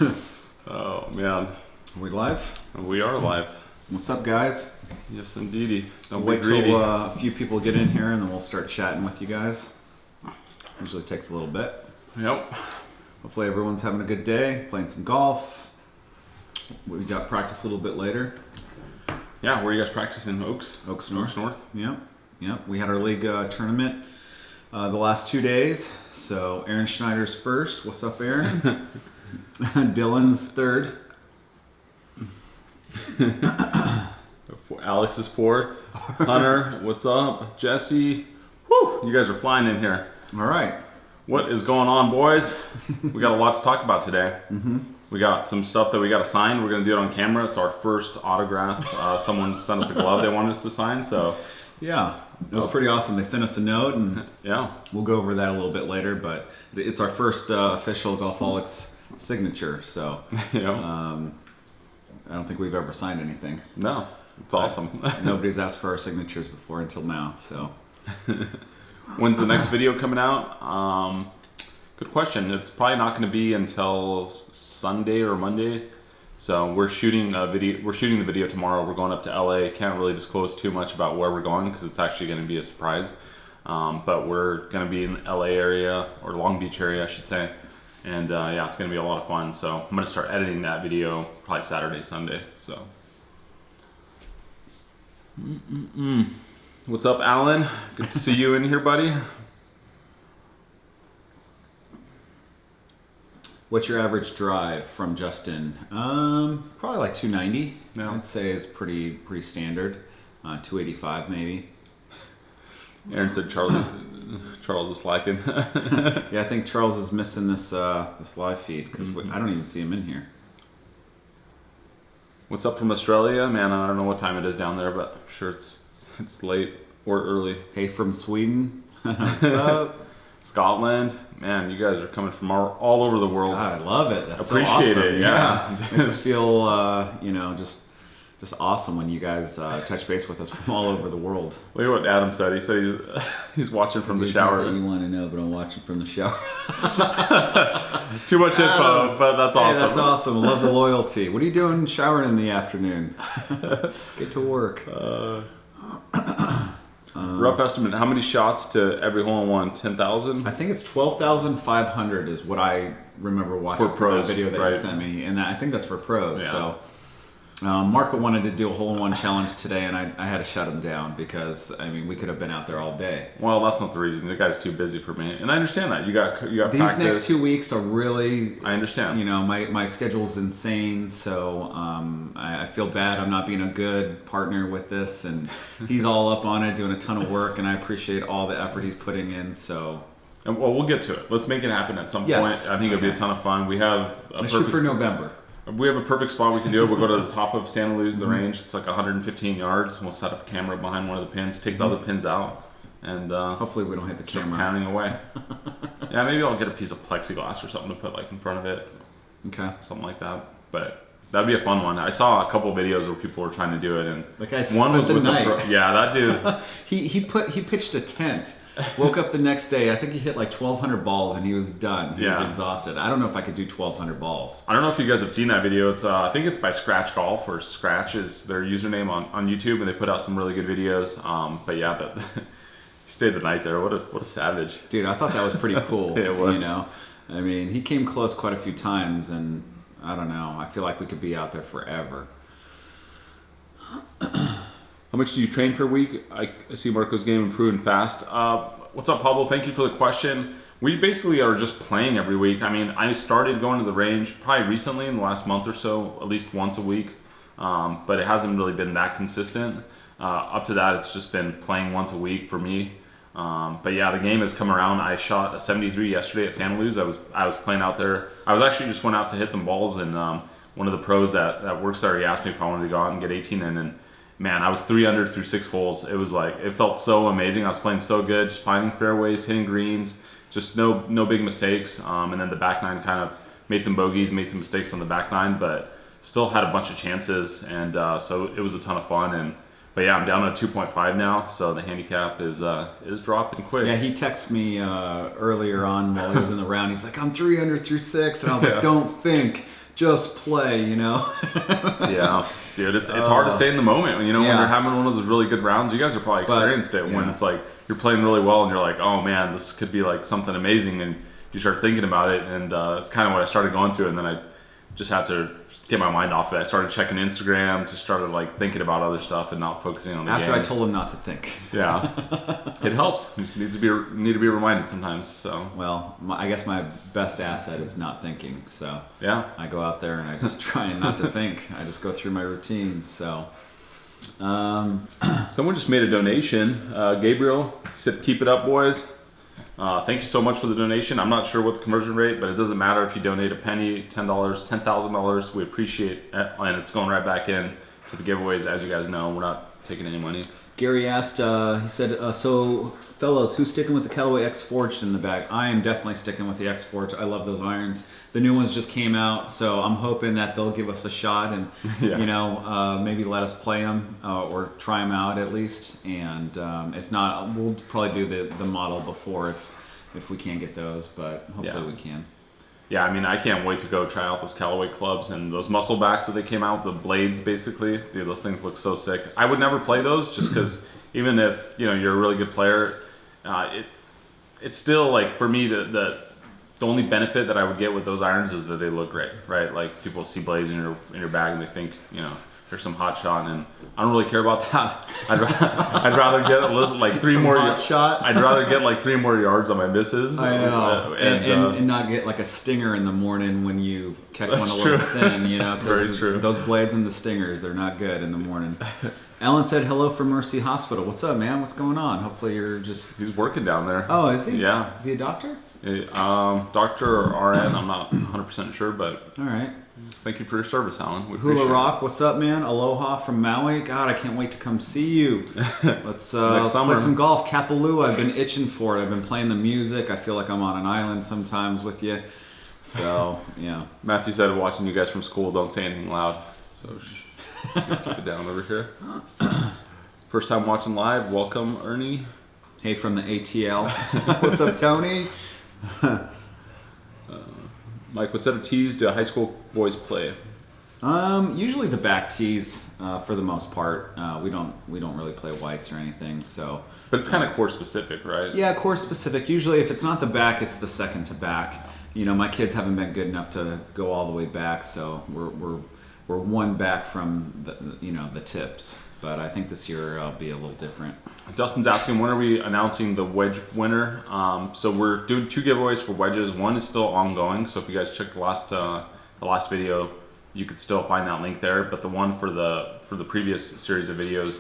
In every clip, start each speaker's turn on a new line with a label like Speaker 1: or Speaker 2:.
Speaker 1: Oh man,
Speaker 2: Are we live?
Speaker 1: we are live.
Speaker 2: What's up, guys?
Speaker 1: Yes, indeedy.
Speaker 2: We'll wait till a few people get in here, and then we'll start chatting with you guys. Usually takes a little bit.
Speaker 1: Yep.
Speaker 2: Hopefully everyone's having a good day, playing some golf. We got practice a little bit later.
Speaker 1: Yeah, where are you guys practicing? Oaks North.
Speaker 2: Yep. We had our league tournament the last 2 days. So Aaron Schneider's first. What's up, Aaron? Dylan's third.
Speaker 1: Alex is fourth. Hunter, what's up? Jesse, whoo! You guys are flying in here.
Speaker 2: All right.
Speaker 1: What is going on, boys? We got a lot to talk about today. We got some stuff that we got to sign. We're going to do it on camera. It's our first autograph. Someone sent us a glove they wanted us to sign, so...
Speaker 2: Yeah, it was pretty awesome. They sent us a note, and
Speaker 1: yeah,
Speaker 2: we'll go over that a little bit later, but it's our first official Golfholics signature, so
Speaker 1: yeah.
Speaker 2: I don't think we've ever signed anything.
Speaker 1: No, it's awesome.
Speaker 2: Nobody's asked for our signatures before until now, so.
Speaker 1: When's the next video coming out? Good question. It's probably not going to be until Sunday or Monday. So we're shooting a video. We're shooting the video tomorrow. We're going up to LA. Can't really disclose too much about where we're going because it's actually going to be a surprise. But we're going to be in the LA area, or Long Beach area, I should say. And yeah, it's going to be a lot of fun. So I'm going to start editing that video probably Saturday, Sunday. So. What's up, Alan? Good to see you in here, buddy.
Speaker 2: What's your average drive from Justin? Probably like 290.
Speaker 1: Yeah.
Speaker 2: I'd say is pretty standard. 285 maybe.
Speaker 1: Aaron said Charles is slacking.
Speaker 2: Yeah, I think Charles is missing this live feed because I don't even see him in here.
Speaker 1: What's up from Australia? Man, I don't know what time it is down there, but I'm sure it's late or early.
Speaker 2: Hey from Sweden. What's up?
Speaker 1: Scotland. Man, you guys are coming from all over the world.
Speaker 2: God, I love it. That's
Speaker 1: Appreciate
Speaker 2: so awesome.
Speaker 1: it. Yeah.
Speaker 2: Makes us feel just awesome when you guys touch base with us from all over the world.
Speaker 1: Look at what Adam said. He said he's watching from the
Speaker 2: It's
Speaker 1: shower.
Speaker 2: not that you want to know, but I'm watching from the shower.
Speaker 1: Too much info, but that's awesome.
Speaker 2: Hey, that's awesome. Love the loyalty. What are you doing showering in the afternoon? Get to work.
Speaker 1: Rough estimate, how many shots to every hole-in-one? 10,000?
Speaker 2: I think it's 12,500 is what I remember watching
Speaker 1: For pros,
Speaker 2: that video that
Speaker 1: right.
Speaker 2: you sent me, and I think that's for pros.
Speaker 1: Yeah.
Speaker 2: So Marco wanted to do a hole-in-one challenge today, and I had to shut him down because I mean we could have been out there all day.
Speaker 1: Well, that's not the reason. The guy's too busy for me, and I understand that. You got
Speaker 2: These
Speaker 1: practice.
Speaker 2: next 2 weeks are really.
Speaker 1: I understand.
Speaker 2: You know, my schedule's insane, so I feel bad I'm not being a good partner with this, and he's all up on it, doing a ton of work, and I appreciate all the effort he's putting in. So.
Speaker 1: And, well, we'll get to it. Let's make it happen at some
Speaker 2: Yes.
Speaker 1: point. I think it'll be a ton of fun. We have
Speaker 2: Let's shoot for November.
Speaker 1: We have a perfect spot we can do it. We'll go to the top of Santa Luz, the range. It's like 115 yards. And we'll set up a camera behind one of the pins, take the other pins out, and
Speaker 2: hopefully we don't hit the
Speaker 1: start
Speaker 2: camera.
Speaker 1: pounding away. Yeah, maybe I'll get a piece of plexiglass or something to put like in front of it.
Speaker 2: Okay.
Speaker 1: Something like that. But that'd be a fun one. I saw a couple videos where people were trying to do it, and
Speaker 2: That guy
Speaker 1: one was
Speaker 2: spent the
Speaker 1: with
Speaker 2: night.
Speaker 1: yeah, that dude.
Speaker 2: He pitched a tent. Woke up the next day. I think he hit like 1,200 balls and he was done. He was exhausted. I don't know if I could do 1,200 balls.
Speaker 1: I don't know if you guys have seen that video. It's I think it's by Scratch Golf, or Scratch is their username on YouTube, and they put out some really good videos. But yeah, but he stayed the night there. What a savage.
Speaker 2: Dude, I thought that was pretty cool.
Speaker 1: It was.
Speaker 2: You know, I mean, he came close quite a few times, and I don't know. I feel like we could be out there forever.
Speaker 1: How much do you train per week? I see Marco's game improving fast. What's up, Pablo? Thank you for the question. We basically are just playing every week. I mean, I started going to the range probably recently in the last month or so, at least once a week. But it hasn't really been that consistent. Up to that, it's just been playing once a week for me. But yeah, the game has come around. I shot a 73 yesterday at Santa Luz. I was playing out there. I was actually just went out to hit some balls, and one of the pros that works there, he asked me if I wanted to go out and get 18 in, and man, I was 3 under through 6 holes. It was like, it felt so amazing. I was playing so good, just finding fairways, hitting greens, just no big mistakes. And then the back nine kind of made some bogeys, made some mistakes on the back nine, but still had a bunch of chances. And so it was a ton of fun. But yeah, I'm down to 2.5 now, so the handicap is dropping quick.
Speaker 2: Yeah, he texted me earlier on while he was in the round. He's like, I'm 3 under through 6, and I was like, don't think. just play, you know.
Speaker 1: Yeah, dude, it's hard to stay in the moment when when you're having one of those really good rounds. You guys have probably experienced it when it's like you're playing really well and you're like, oh man, this could be like something amazing, and you start thinking about it, and that's kind of what I started going through, and then I just had to get my mind off it. I started checking Instagram, just started like thinking about other stuff and not focusing on the game.
Speaker 2: After I told him not to think.
Speaker 1: Yeah, it helps. You just need to be reminded sometimes. So
Speaker 2: well, I guess my best asset is not thinking. So
Speaker 1: yeah,
Speaker 2: I go out there and I just try not to think. I just go through my routines. So
Speaker 1: someone just made a donation. Gabriel said, "Keep it up, boys." Thank you so much for the donation. I'm not sure what the conversion rate, but it doesn't matter if you donate a penny, $10, $10,000. We appreciate it, and it's going right back in to the giveaways. As you guys know, we're not taking any money.
Speaker 2: Gary asked, he said, so fellas, who's sticking with the Callaway X Forged in the bag? I am definitely sticking with the X Forged. I love those irons. The new ones just came out, so I'm hoping that they'll give us a shot and maybe let us play them or try them out at least. And if not, we'll probably do the model before if we can't get those, but hopefully we can.
Speaker 1: Yeah, I mean, I can't wait to go try out those Callaway clubs and those muscle backs that they came out, the blades basically. Dude, those things look so sick. I would never play those just because even if you're a really good player, it's still like for me the only benefit that I would get with those irons is that they look great, right? Like people see blades in your bag and they think there's some hot shot, and I don't really care about that. I'd rather get a little like three
Speaker 2: some
Speaker 1: more
Speaker 2: hot shot.
Speaker 1: I'd rather get like 3 more yards on my misses.
Speaker 2: I know, and not get like a stinger in the morning when you catch one a little thin.
Speaker 1: That's very true.
Speaker 2: Those blades and the stingers, they're not good in the morning. Alan said hello from Mercy Hospital. What's up, man? What's going on? Hopefully you're just...
Speaker 1: He's working down there.
Speaker 2: Oh, is he?
Speaker 1: Yeah.
Speaker 2: Is he a doctor?
Speaker 1: Doctor or RN, I'm not 100% sure, but...
Speaker 2: All right.
Speaker 1: Thank you for your service, Alan. We
Speaker 2: Hula Rock, what's up, man? Aloha from Maui. God, I can't wait to come see you. Let's play some golf. Kapalua, I've been itching for it. I've been playing the music. I feel like I'm on an island sometimes with you. So, yeah.
Speaker 1: Matthew said, watching you guys from school, don't say anything loud. So, keep it down over here. First time watching live. Welcome, Ernie.
Speaker 2: Hey, from the ATL. What's up, Tony?
Speaker 1: Mike, what set of tees do high school boys play?
Speaker 2: Usually the back tees, for the most part. We don't really play whites or anything. So,
Speaker 1: but it's kind of course specific, right?
Speaker 2: Yeah, course specific. Usually, if it's not the back, it's the second to back. My kids haven't been good enough to go all the way back, so we're one back from the tips. But I think this year I'll be a little different.
Speaker 1: Dustin's asking, when are we announcing the wedge winner? So we're doing 2 giveaways for wedges. One is still ongoing, so if you guys checked the last video, you could still find that link there. But the one for the previous series of videos,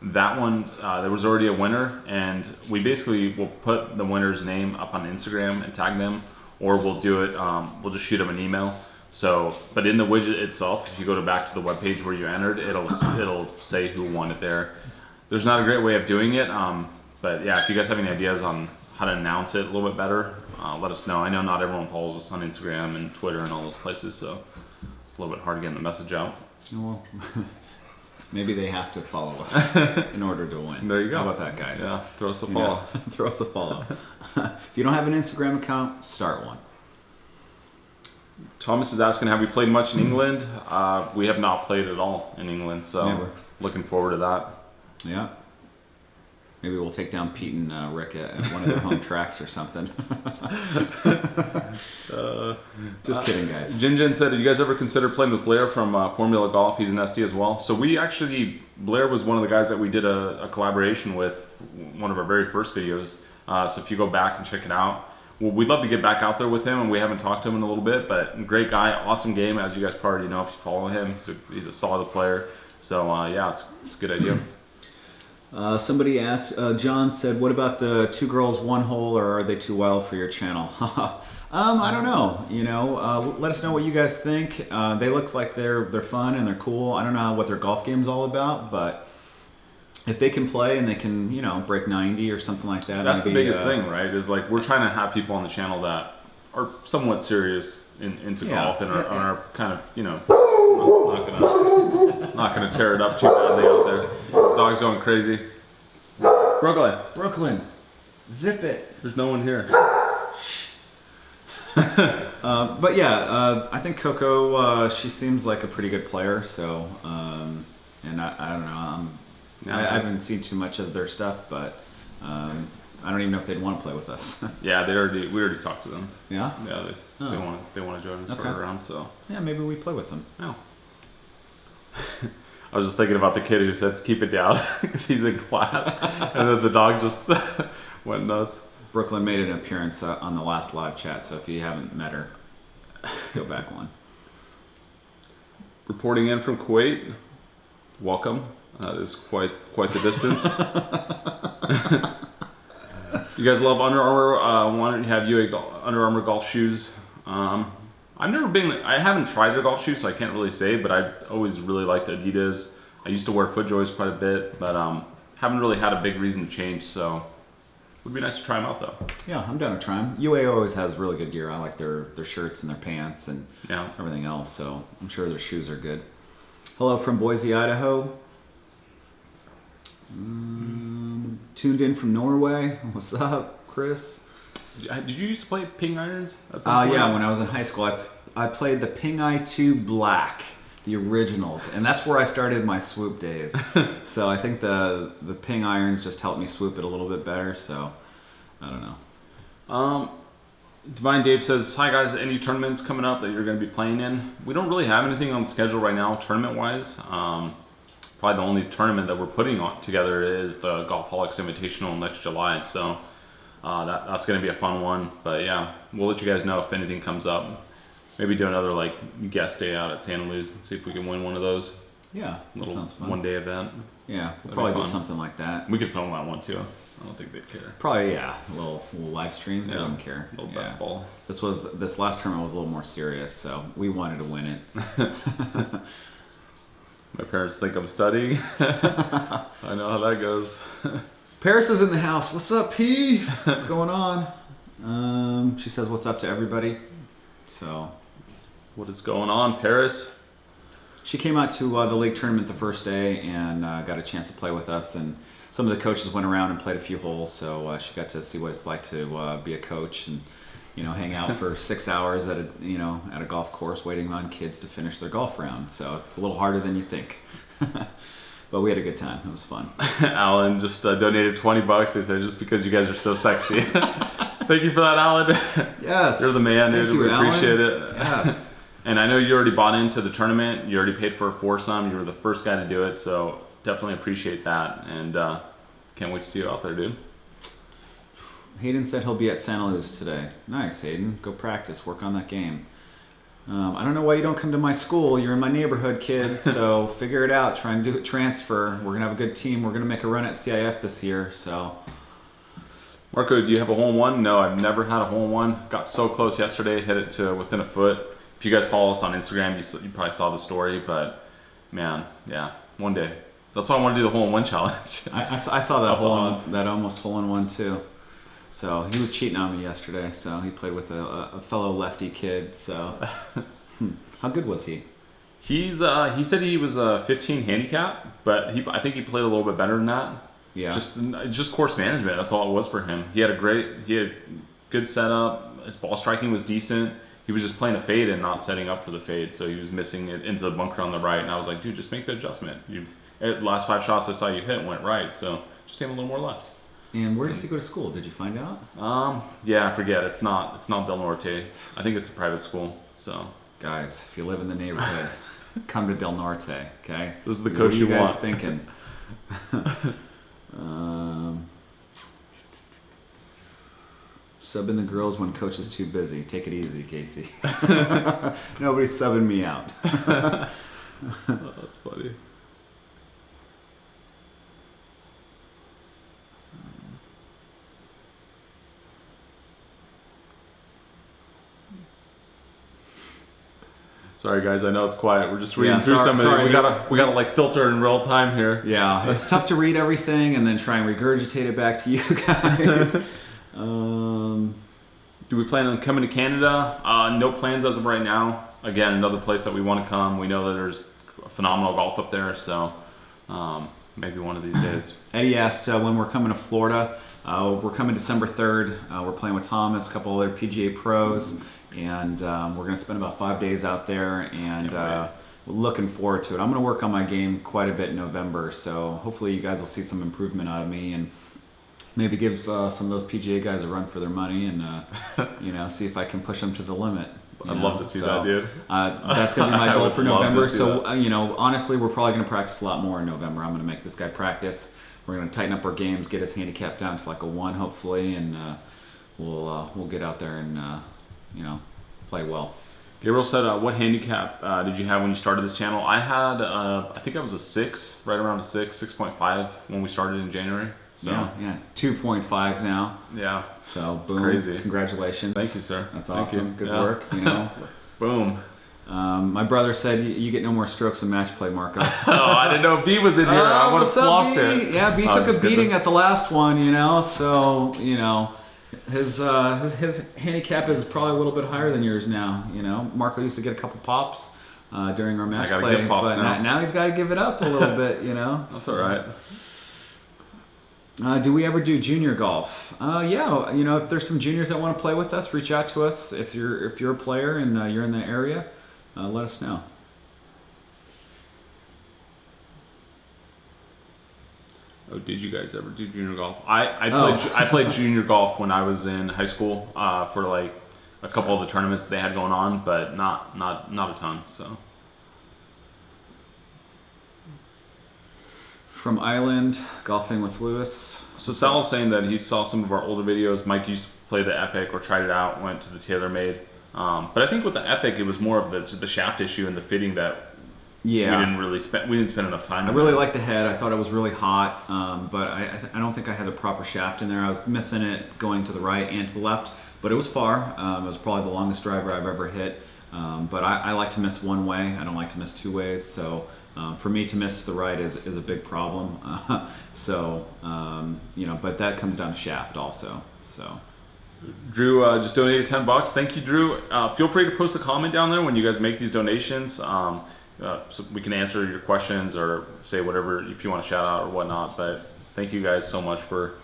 Speaker 1: that one there was already a winner, and we basically will put the winner's name up on Instagram and tag them, or we'll do it. We'll just shoot them an email. So, but in the widget itself, if you go back to the webpage where you entered, it'll say who won it there. There's not a great way of doing it, but yeah, if you guys have any ideas on how to announce it a little bit better, let us know. I know not everyone follows us on Instagram and Twitter and all those places, so it's a little bit hard getting the message out.
Speaker 2: Well, maybe they have to follow us in order to win.
Speaker 1: There you go.
Speaker 2: How about that, guys?
Speaker 1: Yeah, throw us a follow.
Speaker 2: Throw us a follow. If you don't have an Instagram account, start one.
Speaker 1: Thomas is asking, have we played much in England? We have not played at all in England, so
Speaker 2: Never.
Speaker 1: Looking forward to that.
Speaker 2: Yeah. Maybe we'll take down Pete and Rick at one of their home tracks or something. Just kidding, guys.
Speaker 1: Jin said, did you guys ever consider playing with Blair from Formula Golf? He's an SD as well. So Blair was one of the guys that we did a collaboration with, one of our very first videos. So if you go back and check it out, well, we'd love to get back out there with him, and we haven't talked to him in a little bit, but great guy, awesome game, as you guys probably already know if you follow him. He's a solid player. So yeah, it's a good idea.
Speaker 2: Somebody asked, John said, what about the 2 girls, 1 hole, or are they too wild for your channel? I don't know. Let us know what you guys think. They look like they're fun and they're cool. I don't know what their golf game's all about, but if they can play and they can, break 90 or something like that.
Speaker 1: That's maybe the biggest thing, right? Is like we're trying to have people on the channel that are somewhat serious into golf and are kind of, not gonna tear it up too badly out there. Dog's going crazy. Brooklyn.
Speaker 2: Zip it.
Speaker 1: There's no one here.
Speaker 2: But yeah, I think Coco, she seems like a pretty good player. So, and I don't know. I haven't seen too much of their stuff, but I don't even know if they'd want to play with us.
Speaker 1: Yeah, we already talked to them.
Speaker 2: Yeah.
Speaker 1: Yeah, they want to join us for a round. So
Speaker 2: yeah, maybe we play with them.
Speaker 1: Yeah. I was just thinking about the kid who said keep it down because he's in class, and then the dog just went nuts.
Speaker 2: Brooklyn made an appearance on the last live chat, so if you haven't met her, go back one.
Speaker 1: Reporting in from Kuwait. Welcome. That is quite the distance. You guys love Under Armour. Why don't you have Under Armour golf shoes? I haven't tried their golf shoes, so I can't really say, but I always really liked Adidas. I used to wear FootJoys quite a bit, but haven't really had a big reason to change, so it would be nice to try them out though.
Speaker 2: Yeah, I'm down to try them. UA always has really good gear. I like their shirts and their pants and everything else, so I'm sure their shoes are good. Hello from Boise, Idaho. Tuned in from Norway. What's up, Chris?
Speaker 1: Did you used to play ping irons?
Speaker 2: Yeah, when I was in high school, I played the Ping Eye 2 Black, the originals, and that's where I started my swoop days. So I think the ping irons just helped me swoop it a little bit better, so I don't know.
Speaker 1: Divine Dave says, hi guys, any tournaments coming up that you're going to be playing in? We don't really have anything on the schedule right now, tournament-wise. Probably the only tournament that we're putting together is the Golfholics Invitational next July, so that's going to be a fun one. But yeah, we'll let you guys know if anything comes up. Maybe do another guest day out at Santa Luz and see if we can win one of those.
Speaker 2: Yeah, that sounds fun.
Speaker 1: One-day event.
Speaker 2: Yeah, we'll probably do something like that.
Speaker 1: We could film that one too. I don't think they'd care.
Speaker 2: Probably, yeah. A little live stream. They wouldn't care.
Speaker 1: A little best ball.
Speaker 2: This last tournament was a little more serious, so we wanted to win it.
Speaker 1: My parents think I'm studying. I know how that goes.
Speaker 2: Paris is in the house. What's up, P? What's going on? She says what's up to everybody. So,
Speaker 1: what is going on, Paris?
Speaker 2: She came out to the league tournament the first day and got a chance to play with us, and some of the coaches went around and played a few holes, so she got to see what it's like to be a coach and hang out for 6 hours at a golf course waiting on kids to finish their golf round. So it's a little harder than you think. But we had a good time. It was fun.
Speaker 1: Alan just donated $20. He said, just because you guys are so sexy. Thank you for that, Alan.
Speaker 2: Yes.
Speaker 1: You're the man, dude. We appreciate it.
Speaker 2: Yes.
Speaker 1: And I know you already bought into the tournament. You already paid for a foursome. You were the first guy to do it, so definitely appreciate that. And can't wait to see you out there, dude.
Speaker 2: Hayden said he'll be at Santa Luz today. Nice, Hayden. Go practice. Work on that game. I don't know why you don't come to my school. You're in my neighborhood, kid. So figure it out. Try and do it. Transfer. We're going to have a good team. We're going to make a run at CIF this year. So,
Speaker 1: Marco, do you have a hole-in-one? No, I've never had a hole-in-one. Got so close yesterday. Hit it to within a foot. If you guys follow us on Instagram, you probably saw the story. But, man, yeah, one day. That's why I want to do the hole-in-one challenge.
Speaker 2: I saw that that almost hole-in-one too. So he was cheating on me yesterday. So he played with a fellow lefty kid. So how good was he?
Speaker 1: He said he was a 15 handicap, but I think he played a little bit better than that.
Speaker 2: Yeah.
Speaker 1: Just course management. That's all it was for him. He had good setup. His ball striking was decent. He was just playing a fade and not setting up for the fade, so he was missing it into the bunker on the right. And I was like, dude, just make the adjustment. The last 5 shots I saw you hit went right, so just aim a little more left.
Speaker 2: And where does he go to school? Did you find out?
Speaker 1: Yeah, I forget. It's not Del Norte. I think it's a private school. So
Speaker 2: guys, if you live in the neighborhood, come to Del Norte. Okay.
Speaker 1: This is the coach you want.
Speaker 2: What are you guys thinking? Sub in the girls when coach is too busy. Take it easy, Casey. Nobody's subbing me out.
Speaker 1: Oh, that's funny. Sorry guys, I know it's quiet. We're just reading through some of it. We gotta like filter in real time here.
Speaker 2: Yeah, it's tough to read everything and then try and regurgitate it back to you guys.
Speaker 1: Do we plan on coming to Canada? No plans as of right now. Again, another place that we want to come. We know that there's phenomenal golf up there, so maybe one of these days.
Speaker 2: Eddie asked when we're coming to Florida. We're coming December 3rd. We're playing with Thomas, a couple other PGA pros. and we're going to spend about 5 days out there, and
Speaker 1: Can't
Speaker 2: we're looking forward to it. I'm going to work on my game quite a bit in November, so hopefully you guys will see some improvement out of me, and maybe give some of those PGA guys a run for their money, and see if I can push them to the limit.
Speaker 1: I'd love to see that, dude.
Speaker 2: That's going to be my goal
Speaker 1: would
Speaker 2: for
Speaker 1: love to
Speaker 2: November.
Speaker 1: see
Speaker 2: So,
Speaker 1: that.
Speaker 2: honestly, we're probably going to practice a lot more in November. I'm going to make this guy practice. We're going to tighten up our games, get his handicap down to like a 1, hopefully, and we'll get out there and play well.
Speaker 1: Gabriel said, what handicap did you have when you started this channel? I had, I think I was a 6, right around a 6.5 when we started in January. So,
Speaker 2: yeah, 2.5 now.
Speaker 1: Yeah.
Speaker 2: So boom,
Speaker 1: crazy.
Speaker 2: Congratulations.
Speaker 1: Thank you, sir.
Speaker 2: That's
Speaker 1: Thank
Speaker 2: awesome.
Speaker 1: you.
Speaker 2: Good
Speaker 1: Yeah.
Speaker 2: work.
Speaker 1: Boom.
Speaker 2: My brother said you get no more strokes in match play, Marco.
Speaker 1: Oh, I didn't know B was in here. I would have
Speaker 2: What's up,
Speaker 1: fluffed
Speaker 2: B?
Speaker 1: it.
Speaker 2: Yeah, B
Speaker 1: Oh,
Speaker 2: took a
Speaker 1: just kidding.
Speaker 2: beating at the last one, so his handicap is probably a little bit higher than yours now. Marco used to get a couple pops during our match
Speaker 1: gotta
Speaker 2: play,
Speaker 1: get pops
Speaker 2: but
Speaker 1: now.
Speaker 2: now he's got to give it up a little bit.
Speaker 1: That's all right.
Speaker 2: Do we ever do junior golf? Yeah, if there's some juniors that want to play with us, reach out to us. If you're a player and you're in the area, let us know.
Speaker 1: Oh, did you guys ever do junior golf? I played junior golf when I was in high school for like a couple of the tournaments they had going on, but not a ton. So.
Speaker 2: From Island, golfing with Lewis.
Speaker 1: So Sal was saying that he saw some of our older videos. Mike used to play the Epic or tried it out, went to the TaylorMade. But I think with the Epic, it was more of the shaft issue and the fitting that we didn't spend enough time.
Speaker 2: I really liked the head. I thought it was really hot, but I don't think I had the proper shaft in there. I was missing it going to the right and to the left, but it was far. It was probably the longest driver I've ever hit. But I like to miss one way. I don't like to miss two ways. So for me to miss to the right is a big problem. But that comes down to shaft also. So.
Speaker 1: Drew just donated $10. Thank you, Drew. Feel free to post a comment down there when you guys make these donations. So we can answer your questions or say whatever if you want to shout out or whatnot. But thank you guys so much for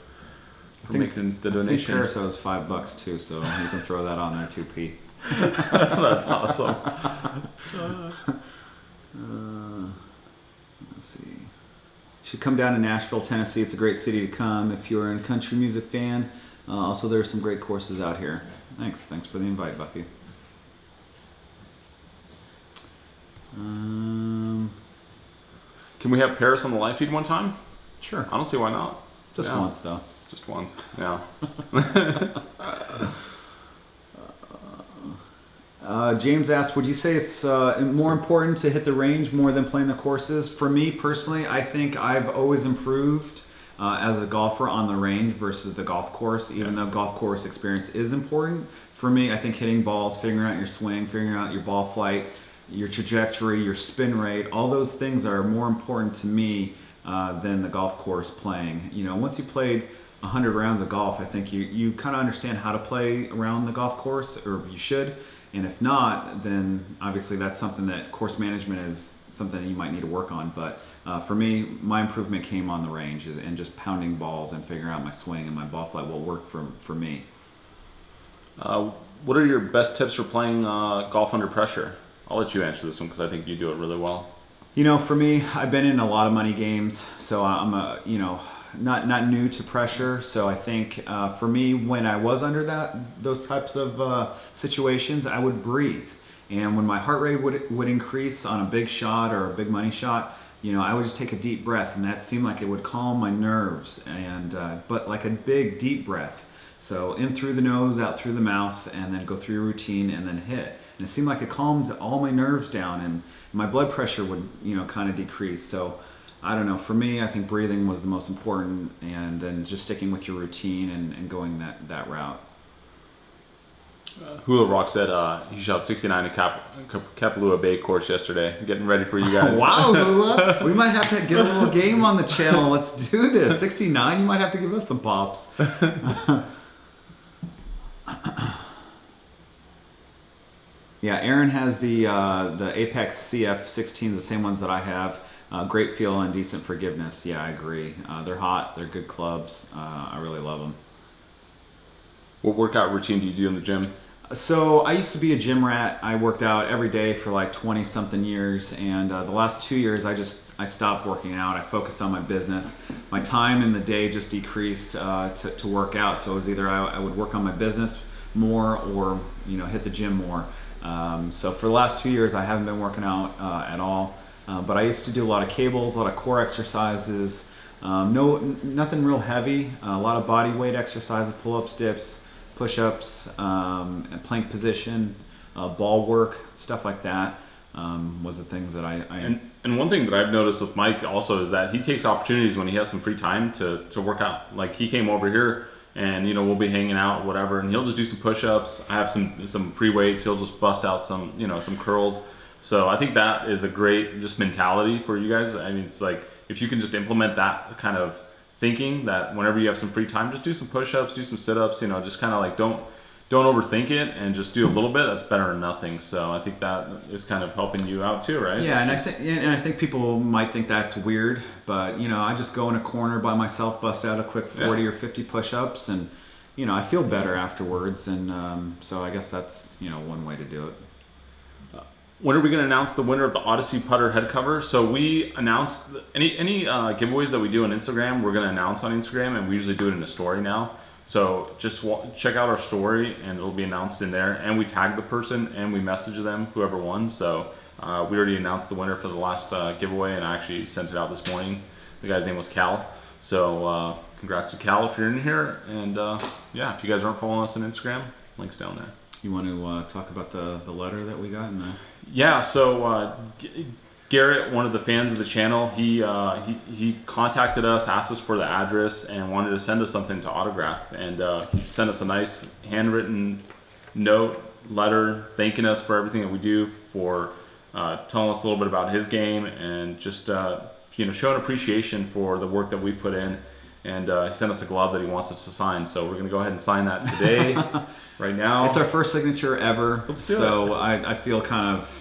Speaker 1: making the donation.
Speaker 2: I think Paris owes $5 too, so you can throw that on there too, Pete.
Speaker 1: That's awesome.
Speaker 2: Let's see. Should come down to Nashville, Tennessee. It's a great city to come if you're a country music fan. Also, there are some great courses out here. Thanks for the invite, Buffy.
Speaker 1: Can we have Paris on the live feed one time?
Speaker 2: Sure.
Speaker 1: I don't see why not.
Speaker 2: Just once, though.
Speaker 1: Just once. Yeah.
Speaker 2: James asked, would you say it's more important to hit the range more than playing the courses? For me personally, I think I've always improved as a golfer on the range versus the golf course, even though golf course experience is important. For me, I think hitting balls, figuring out your swing, figuring out your ball flight, your trajectory, your spin rate, all those things are more important to me than the golf course playing. Once you played 100 rounds of golf, I think you kind of understand how to play around the golf course, or you should. And if not, then obviously that's something that course management is something that you might need to work on. But for me, my improvement came on the range and just pounding balls and figuring out my swing and my ball flight will work for me.
Speaker 1: What are your best tips for playing golf under pressure? I'll let you answer this one because I think you do it really well.
Speaker 2: For me, I've been in a lot of money games, so I'm not new to pressure. So I think for me, when I was under those types of situations, I would breathe. And when my heart rate would increase on a big shot or a big money shot, I would just take a deep breath, and that seemed like it would calm my nerves, but like a big deep breath. So in through the nose, out through the mouth, and then go through your routine and then hit. And it seemed like it calmed all my nerves down, and my blood pressure would, kind of decrease. So I don't know, for me, I think breathing was the most important, and then just sticking with your routine and going that route.
Speaker 1: Hula Rock said he shot 69 at Kapalua Bay course yesterday. Getting ready for you guys.
Speaker 2: Wow, Hula! We might have to get a little game on the channel. Let's do this. 69, you might have to give us some pops. Yeah, Aaron has the Apex CF 16s, the same ones that I have. Great feel and decent forgiveness. Yeah, I agree. They're hot. They're good clubs. I really love them.
Speaker 1: What workout routine do you do in the gym?
Speaker 2: So I used to be a gym rat. I worked out every day for like 20 something years, and the last 2 years I stopped working out. I focused on my business. My time in the day just decreased to work out. So it was either I would work on my business more or hit the gym more. So for the last 2 years I haven't been working out at all. But I used to do a lot of cables, a lot of core exercises. Nothing real heavy. A lot of body weight exercises, pull-ups, dips, push-ups, and plank position, ball work, stuff like that. Was the things that I
Speaker 1: and one thing that I've noticed with Mike also is that he takes opportunities when he has some free time to work out. Like he came over here and we'll be hanging out, whatever, and he'll just do some push-ups. I have some free weights. He'll just bust out some some curls. So I think that is a great just mentality for you guys. I mean, it's like if you can just implement that kind of thinking, that whenever you have some free time, just do some push-ups, do some sit-ups, just kind of like don't overthink it and just do a little bit. That's better than nothing. So I think that is kind of helping you out too, right?
Speaker 2: Yeah, and I think people might think that's weird, but I just go in a corner by myself, bust out a quick 40 or 50 push-ups, and I feel better afterwards. And so I guess that's one way to do it.
Speaker 1: When are we going to announce the winner of the Odyssey putter head cover? So we announced any giveaways that we do on Instagram, we're going to announce on Instagram, and we usually do it in a story now. So just check out our story and it'll be announced in there, and we tag the person and we message them, whoever won. So we already announced the winner for the last giveaway, and I actually sent it out this morning. The guy's name was Cal. So congrats to Cal if you're in here. And yeah, if you guys aren't following us on Instagram, link's down there.
Speaker 2: You want to talk about the letter that we got in the...
Speaker 1: Yeah, so Garrett, one of the fans of the channel, he contacted us, asked us for the address, and wanted to send us something to autograph. And he sent us a nice handwritten letter, thanking us for everything that we do, for telling us a little bit about his game, and just showing appreciation for the work that we put in. And he sent us a glove that he wants us to sign. So we're going to go ahead and sign that today, right now.
Speaker 2: It's our first signature ever.
Speaker 1: Let's do it.
Speaker 2: So I feel kind of,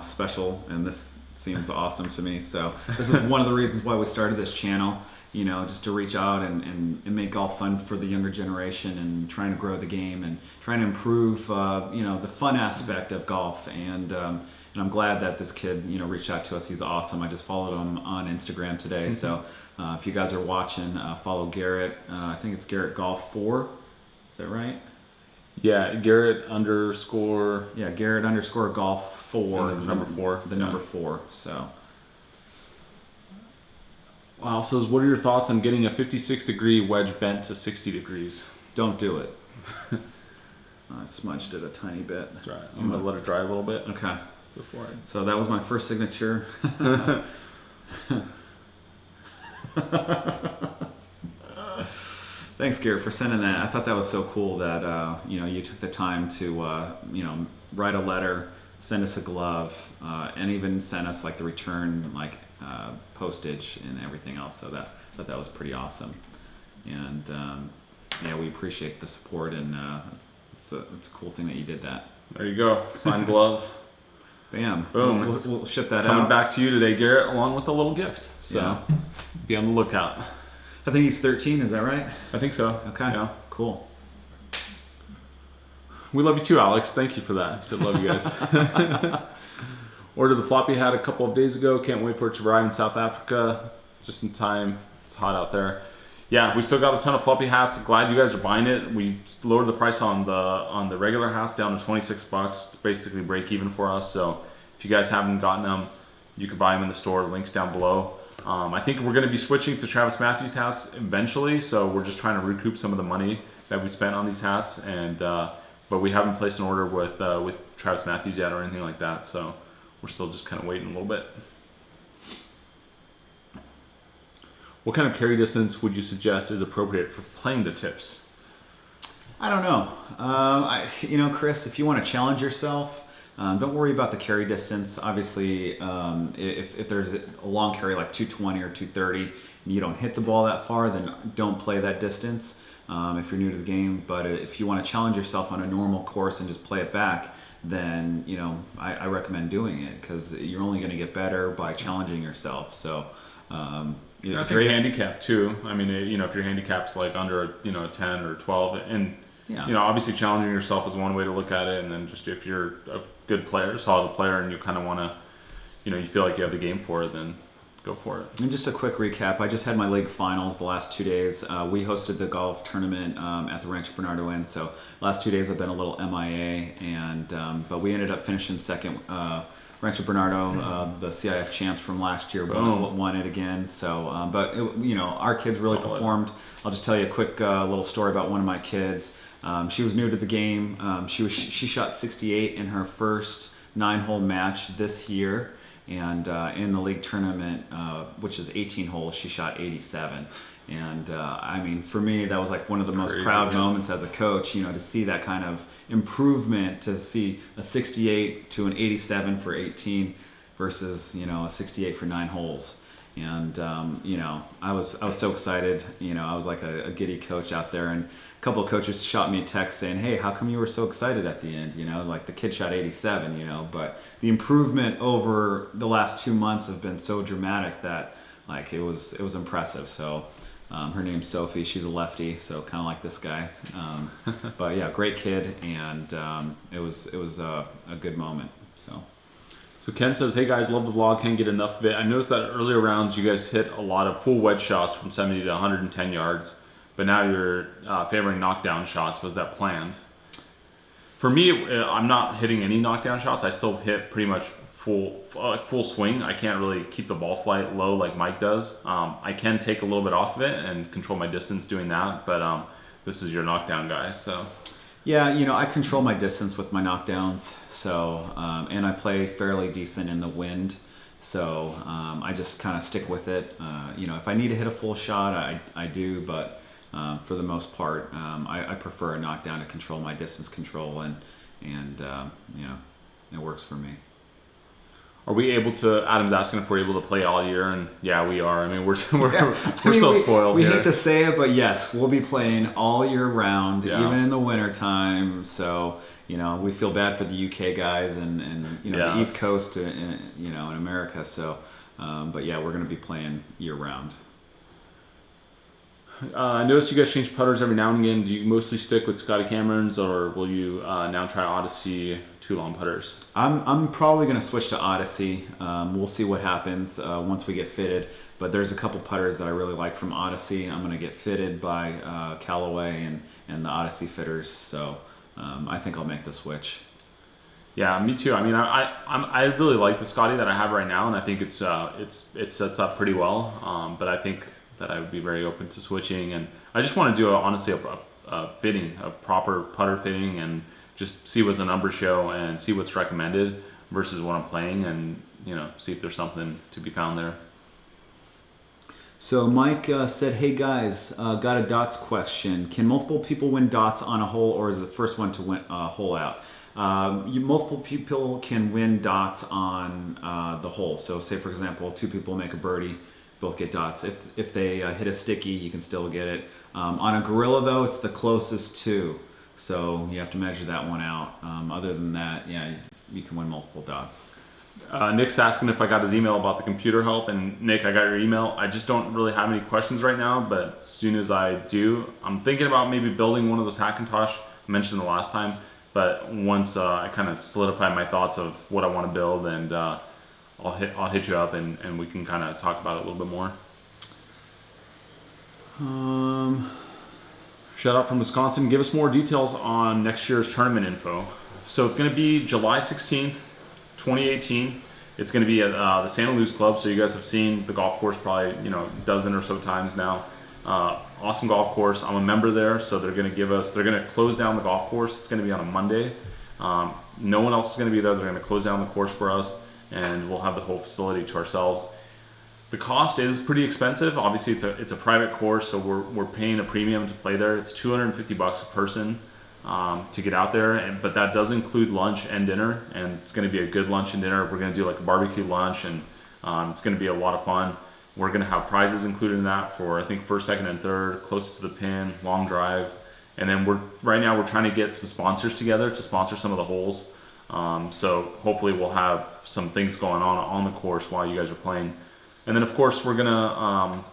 Speaker 2: special, and this seems awesome to me. So this is one of the reasons why we started this channel, just to reach out and make golf fun for the younger generation, and trying to grow the game and trying to improve, the fun aspect of golf. And I'm glad that this kid, reached out to us. He's awesome. I just followed him on Instagram today. Mm-hmm. So if you guys are watching, follow Garrett. I think it's Garrett Golf 4. Is that right?
Speaker 1: Yeah, Garrett _
Speaker 2: Yeah, Garrett _ Golf 4.
Speaker 1: And the number 4.
Speaker 2: The number 4. So.
Speaker 1: Wow. So what are your thoughts on getting a 56-degree wedge bent to 60 degrees?
Speaker 2: Don't do it. I smudged it a tiny bit.
Speaker 1: That's right. I'm gonna let it dry a little bit.
Speaker 2: Okay.
Speaker 1: Before
Speaker 2: So that was my first signature. Thanks, Garrett, for sending that. I thought that was so cool that you took the time to write a letter, send us a glove, and even send us like the return postage and everything else. So I thought that was pretty awesome. And yeah, we appreciate the support, and it's a cool thing that you did that.
Speaker 1: There you go, signed glove.
Speaker 2: Bam.
Speaker 1: Boom.
Speaker 2: We'll ship that
Speaker 1: coming
Speaker 2: out.
Speaker 1: back to you today, Garrett, along with a little gift. So be on the lookout.
Speaker 2: I think he's 13, is that right?
Speaker 1: I think so.
Speaker 2: Okay.
Speaker 1: Yeah.
Speaker 2: Cool.
Speaker 1: We love you too, Alex. Thank you for that. He said love you guys. Ordered the floppy hat a couple of days ago. Can't wait for it to arrive in South Africa. Just in time. It's hot out there. Yeah, we still got a ton of floppy hats. Glad you guys are buying it. We lowered the price on the regular hats down to $26. It's basically break even for us. So if you guys haven't gotten them, you can buy them in the store. Links down below. I think we're going to be switching to Travis Matthews hats eventually. So we're just trying to recoup some of the money that we spent on these hats, and but we haven't placed an order with Travis Matthews yet or anything like that. So we're still just kind of waiting a little bit. What kind of carry distance would you suggest is appropriate for playing the tips?
Speaker 2: I don't know. Chris, if you want to challenge yourself, don't worry about the carry distance. Obviously, if there's a long carry like 220 or 230 and you don't hit the ball that far, then don't play that distance if you're new to the game. But if you want to challenge yourself on a normal course and just play it back, then I recommend doing it, because you're only going to get better by challenging yourself. So
Speaker 1: if you're handicap too, I mean, if your handicap's like under a 10 or 12, and
Speaker 2: Yeah.
Speaker 1: you know, obviously challenging yourself is one way to look at it, and then just if you're a good player, solid player, and you kind of want to, you know, you feel like you have the game for it, then go for it.
Speaker 2: And just a quick recap, I just had my league finals the last 2 days. We hosted the golf tournament at the Rancho Bernardo Inn, so last 2 days I've been a little MIA, and but we ended up finishing second. Rancho Bernardo, the CIF champs from last year, won it again. So, but you know, our kids really performed. I'll just tell you a quick little story about one of my kids. She was new to the game. She shot 68 in her first 9-hole match this year. And in the league tournament, which is 18 holes, she shot 87. And I mean, for me, that was like one of the most proud moments as a coach, you know, to see that kind of improvement, to see a 68 to an 87 for 18 versus, you know, a 68 for 9 holes. And, you know, I was so excited. You know, I was like a giddy coach out there, and a couple of coaches shot me a text saying, hey, how come you were so excited at the end? You know, like the kid shot 87, you know, but the improvement over the last 2 months have been so dramatic that like it was impressive. So her name's Sophie. She's a lefty, so kind of like this guy. But yeah, great kid, and it was a good moment.
Speaker 1: So Ken says, hey guys, love the vlog, can't get enough of it. I noticed that earlier rounds you guys hit a lot of full wedge shots from 70 to 110 yards, but now you're favoring knockdown shots. Was that planned? For me, I'm not hitting any knockdown shots. I still hit pretty much full swing. I can't really keep the ball flight low like Mike does. I can take a little bit off of it and control my distance doing that, but this is your knockdown guy, so.
Speaker 2: Yeah, you know, I control my distance with my knockdowns, so, and I play fairly decent in the wind, so I just kind of stick with it. You know, if I need to hit a full shot, I do, but for the most part, I prefer a knockdown to control my distance control, and you know, it works for me.
Speaker 1: Are we able to, Adam's asking if we're able to play all year, and yeah, we are. I mean, we're so spoiled
Speaker 2: we
Speaker 1: here.
Speaker 2: hate to say it, but yes, we'll be playing all year round,
Speaker 1: Yeah.
Speaker 2: even in the winter time. So, you know, we feel bad for the UK guys and you know,
Speaker 1: Yeah,
Speaker 2: the East Coast, you know, in America. So, but yeah, we're going to be playing year round.
Speaker 1: I noticed you guys change putters every now and again. Do you mostly stick with Scotty Cameron's, or will you now try Odyssey 2-long putters?
Speaker 2: I'm probably going to switch to Odyssey. We'll see what happens once we get fitted. But there's a couple putters that I really like from Odyssey. I'm going to get fitted by Callaway and the Odyssey fitters. So I think I'll make the switch.
Speaker 1: Yeah, me too. I mean, I really like the Scotty that I have right now, and I think it sets up pretty well. But I think that I would be very open to switching, and I just want to do honestly a fitting, a proper putter fitting, and just see what the numbers show and see what's recommended versus what I'm playing, and you know, see if there's something to be found there.
Speaker 2: So Mike said, hey guys, got a dots question. Can multiple people win dots on a hole, or is the first one to win a hole out? Multiple people can win dots on the hole. So say for example, 2 people make a birdie, both get dots. If they hit a sticky, you can still get it. On a gorilla though, it's the closest to. So you have to measure that one out. Other than that, yeah, you can win multiple dots.
Speaker 1: Nick's asking if I got his email about the computer help, and Nick, I got your email. I just don't really have any questions right now, but as soon as I do, I'm thinking about maybe building one of those Hackintosh I mentioned the last time, but once I kind of solidify my thoughts of what I want to build, and I'll hit you up, and we can kind of talk about it a little bit more. Shout out from Wisconsin. Give us more details on next year's tournament info. So it's going to be July 16th, 2018. It's going to be at the Santa Luz Club. So you guys have seen the golf course probably, you know, a dozen or so times now. Awesome golf course. I'm a member there, so they're going to close down the golf course. It's going to be on a Monday. No one else is going to be there. They're going to close down the course for us, and we'll have the whole facility to ourselves. The cost is pretty expensive. Obviously, it's a private course, so we're paying a premium to play there. It's $250 a person to get out there, but that does include lunch and dinner, and it's going to be a good lunch and dinner. We're going to do like a barbecue lunch, and it's going to be a lot of fun. We're going to have prizes included in that for, I think, first, second, and third, closest to the pin, long drive, and then right now we're trying to get some sponsors together to sponsor some of the holes. So hopefully we'll have some things going on the course while you guys are playing. And then of course we're gonna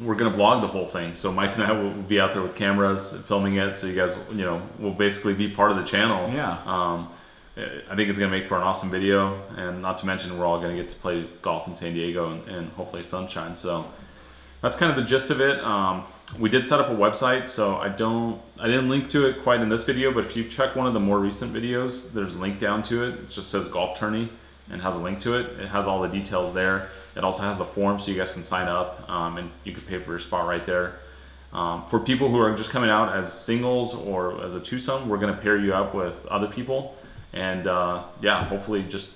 Speaker 1: we're gonna vlog the whole thing. So Mike and I will be out there with cameras filming it, so you guys, will basically be part of the channel.
Speaker 2: Yeah.
Speaker 1: I think it's gonna make for an awesome video, and not to mention we're all gonna get to play golf in San Diego and hopefully sunshine. So that's kind of the gist of it. We did set up a website, so I didn't link to it quite in this video, but if you check one of the more recent videos, there's a link down to it. It just says golf tourney and has a link to it. It has all the details there. It also has the form so you guys can sign up, and you can pay for your spot right there. For people who are just coming out as singles or as a twosome, we're gonna pair you up with other people. And yeah, hopefully just,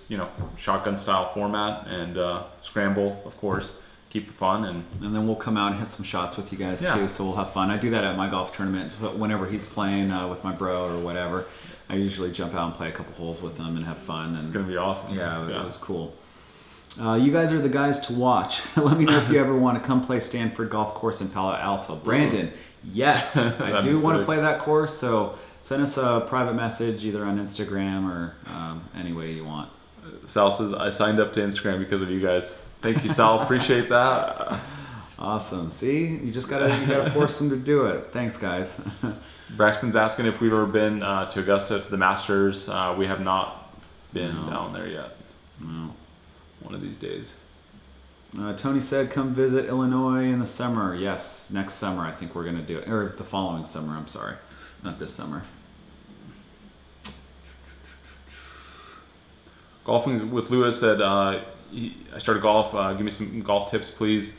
Speaker 1: shotgun style format and scramble, of course, keep it fun. And
Speaker 2: then we'll come out and hit some shots with you guys too, so we'll have fun. I do that at my golf tournaments. Whenever he's playing with my bro or whatever, I usually jump out and play a couple holes with him and have fun. And
Speaker 1: it's gonna be awesome.
Speaker 2: Yeah, it was cool. You guys are the guys to watch. Let me know if you ever want to come play Stanford Golf Course in Palo Alto. Brandon, yes, I do want to play that course, so send us a private message either on Instagram or any way you want.
Speaker 1: Sal says, I signed up to Instagram because of you guys. Thank you, Sal. Appreciate that.
Speaker 2: Awesome. See, you gotta force them to do it. Thanks, guys.
Speaker 1: Braxton's asking if we've ever been to Augusta to the Masters. We have not been down there yet.
Speaker 2: No.
Speaker 1: One of these days.
Speaker 2: Tony said, come visit Illinois in the summer. Yes, next summer I think we're going to do it. Or the following summer, I'm sorry. Not this summer.
Speaker 1: Golfing with Lewis said, I started golf. Give me some golf tips, please.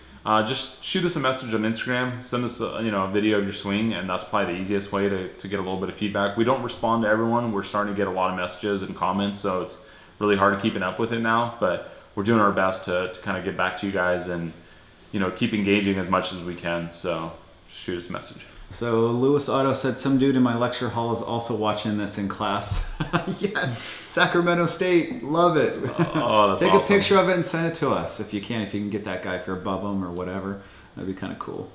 Speaker 1: Just shoot us a message on Instagram. Send us a video of your swing, and that's probably the easiest way to get a little bit of feedback. We don't respond to everyone. We're starting to get a lot of messages and comments, so it's really hard keeping up with it now. But we're doing our best to kind of get back to you guys and keep engaging as much as we can. So just shoot us a message.
Speaker 2: So Lewis Otto said, some dude in my lecture hall is also watching this in class. Yes, Sacramento State, love it.
Speaker 1: Oh, that's
Speaker 2: Take
Speaker 1: awesome.
Speaker 2: a picture of it and send it to us if you can get that guy if you're above him or whatever. That'd be kind of cool.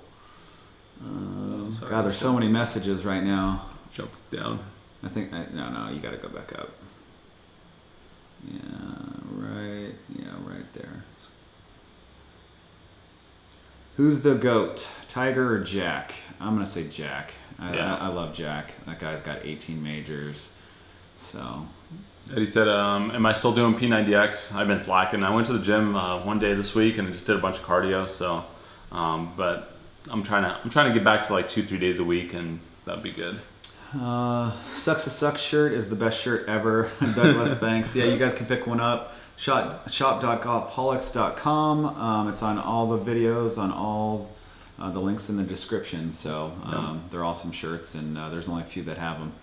Speaker 2: God, there's so many messages right now.
Speaker 1: Jump down.
Speaker 2: I think, no, you gotta go back up. Yeah, right there. Who's the GOAT, Tiger or Jack? I'm gonna say Jack. I love Jack. That guy's got 18 majors. So.
Speaker 1: Eddie said, am I still doing P90X? I've been slacking. I went to the gym one day this week and I just did a bunch of cardio. So, but I'm trying to get back to like 2-3 days a week, and that'd be good.
Speaker 2: Sucks to Suck shirt is the best shirt ever. Douglas, thanks. Yeah, you guys can pick one up. Shop.golfholics.com. It's on all the videos, on all the links in the description. So they're awesome shirts, and there's only a few that have them.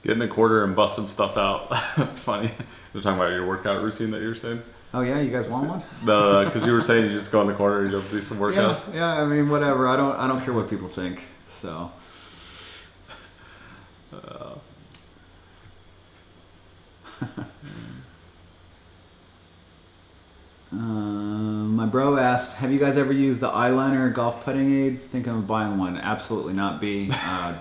Speaker 1: Get in a quarter and bust some stuff out. Funny. You're talking about your workout routine that you were saying?
Speaker 2: Oh yeah, you guys want one?
Speaker 1: No, because you were saying you just go in the corner and you'll do some workouts.
Speaker 2: Yeah, I mean, whatever. I don't care what people think. So. My bro asked, have you guys ever used the eyeliner golf putting aid? Thinking of buying one. Absolutely not, B.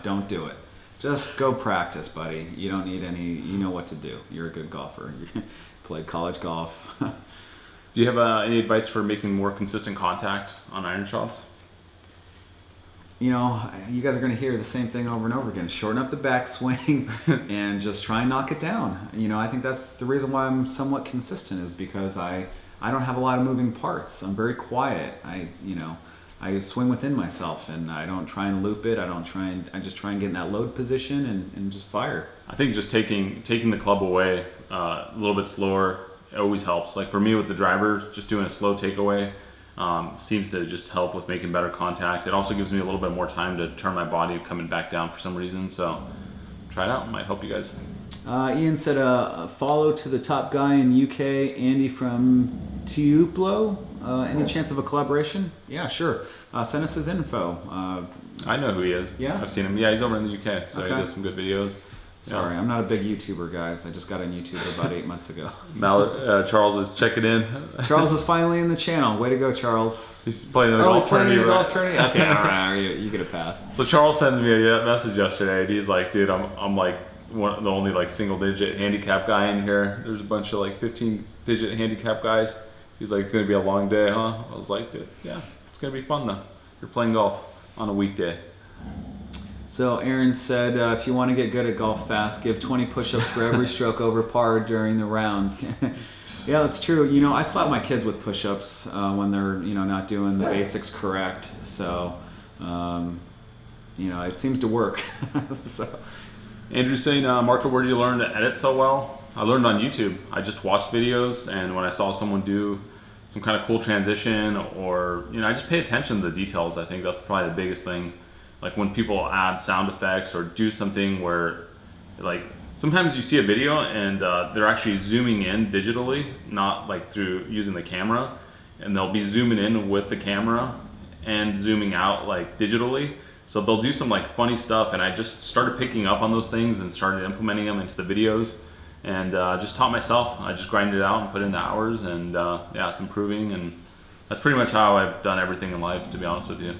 Speaker 2: Don't do it. Just go practice, buddy. You don't need any, you know what to do. You're a good golfer. You played college golf.
Speaker 1: Do you have any advice for making more consistent contact on iron shots?
Speaker 2: You know, you guys are going to hear the same thing over and over again. Shorten up the backswing and just try and knock it down. You know, I think that's the reason why I'm somewhat consistent, is because I don't have a lot of moving parts. I'm very quiet. I swing within myself, and I don't try and loop it. I just try and get in that load position and just fire. I
Speaker 1: think just taking the club away a little bit slower, it always helps. Like for me with the driver, just doing a slow takeaway seems to just help with making better contact. It also gives me a little bit more time to turn my body coming back down for some reason. So try it out. It might help you guys.
Speaker 2: Ian said a follow to the top guy in UK, Andy from Tupelo. Any chance of a collaboration? Yeah, sure. Send us his info.
Speaker 1: I know who he is.
Speaker 2: Yeah?
Speaker 1: I've seen him. Yeah, he's over in the UK, so
Speaker 2: Okay.
Speaker 1: he does some good videos.
Speaker 2: Sorry, I'm not a big YouTuber, guys. I just got on YouTube about 8 months ago.
Speaker 1: Charles is checking in.
Speaker 2: Charles is finally in the channel. Way to go, Charles.
Speaker 1: He's playing in the golf tourney.
Speaker 2: Golf tourney? Okay, all right. You get a pass.
Speaker 1: So Charles sends me a message yesterday, and he's like, dude, I'm like the only like single digit handicap guy in here. There's a bunch of like 15 digit handicap guys. He's like, it's gonna be a long day, huh? I was like, dude, yeah, it's gonna be fun though. You're playing golf on a weekday.
Speaker 2: So Aaron said, if you want to get good at golf fast, give 20 push-ups for every stroke over par during the round. Yeah, that's true. You know, I slap my kids with push-ups when they're, you know, not doing the basics correct. So, you know, it seems to work. So.
Speaker 1: Andrew's saying, Marco, where did you learn to edit so well? I learned on YouTube. I just watched videos, and when I saw someone do some kind of cool transition, or, you know, I just pay attention to the details. I think that's probably the biggest thing. Like when people add sound effects or do something where, like, sometimes you see a video and they're actually zooming in digitally, not like through using the camera, and they'll be zooming in with the camera and zooming out like digitally. So they'll do some like funny stuff, and I just started picking up on those things and started implementing them into the videos, and just taught myself. I just grinded it out and put in the hours, and yeah, it's improving, and that's pretty much how I've done everything in life, to be honest with you.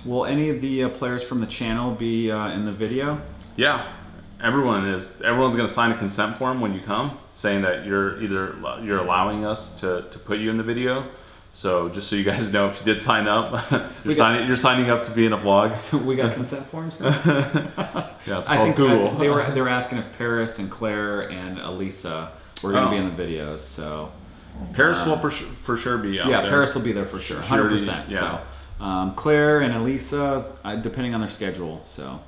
Speaker 2: Will any of the players from the channel be in the video?
Speaker 1: Yeah, everyone's gonna sign a consent form when you come, saying that you're allowing us to put you in the video. So just so you guys know, if you did sign up, you're signing up to be in a vlog.
Speaker 2: We got consent forms now?
Speaker 1: Yeah, it's called Google.
Speaker 2: They were asking if Paris and Claire and Elisa were going to be in the videos. So
Speaker 1: Paris will for sure be out there.
Speaker 2: Yeah, Paris will be there for sure, 100%.
Speaker 1: Yeah.
Speaker 2: So Claire and Elisa, depending on their schedule. So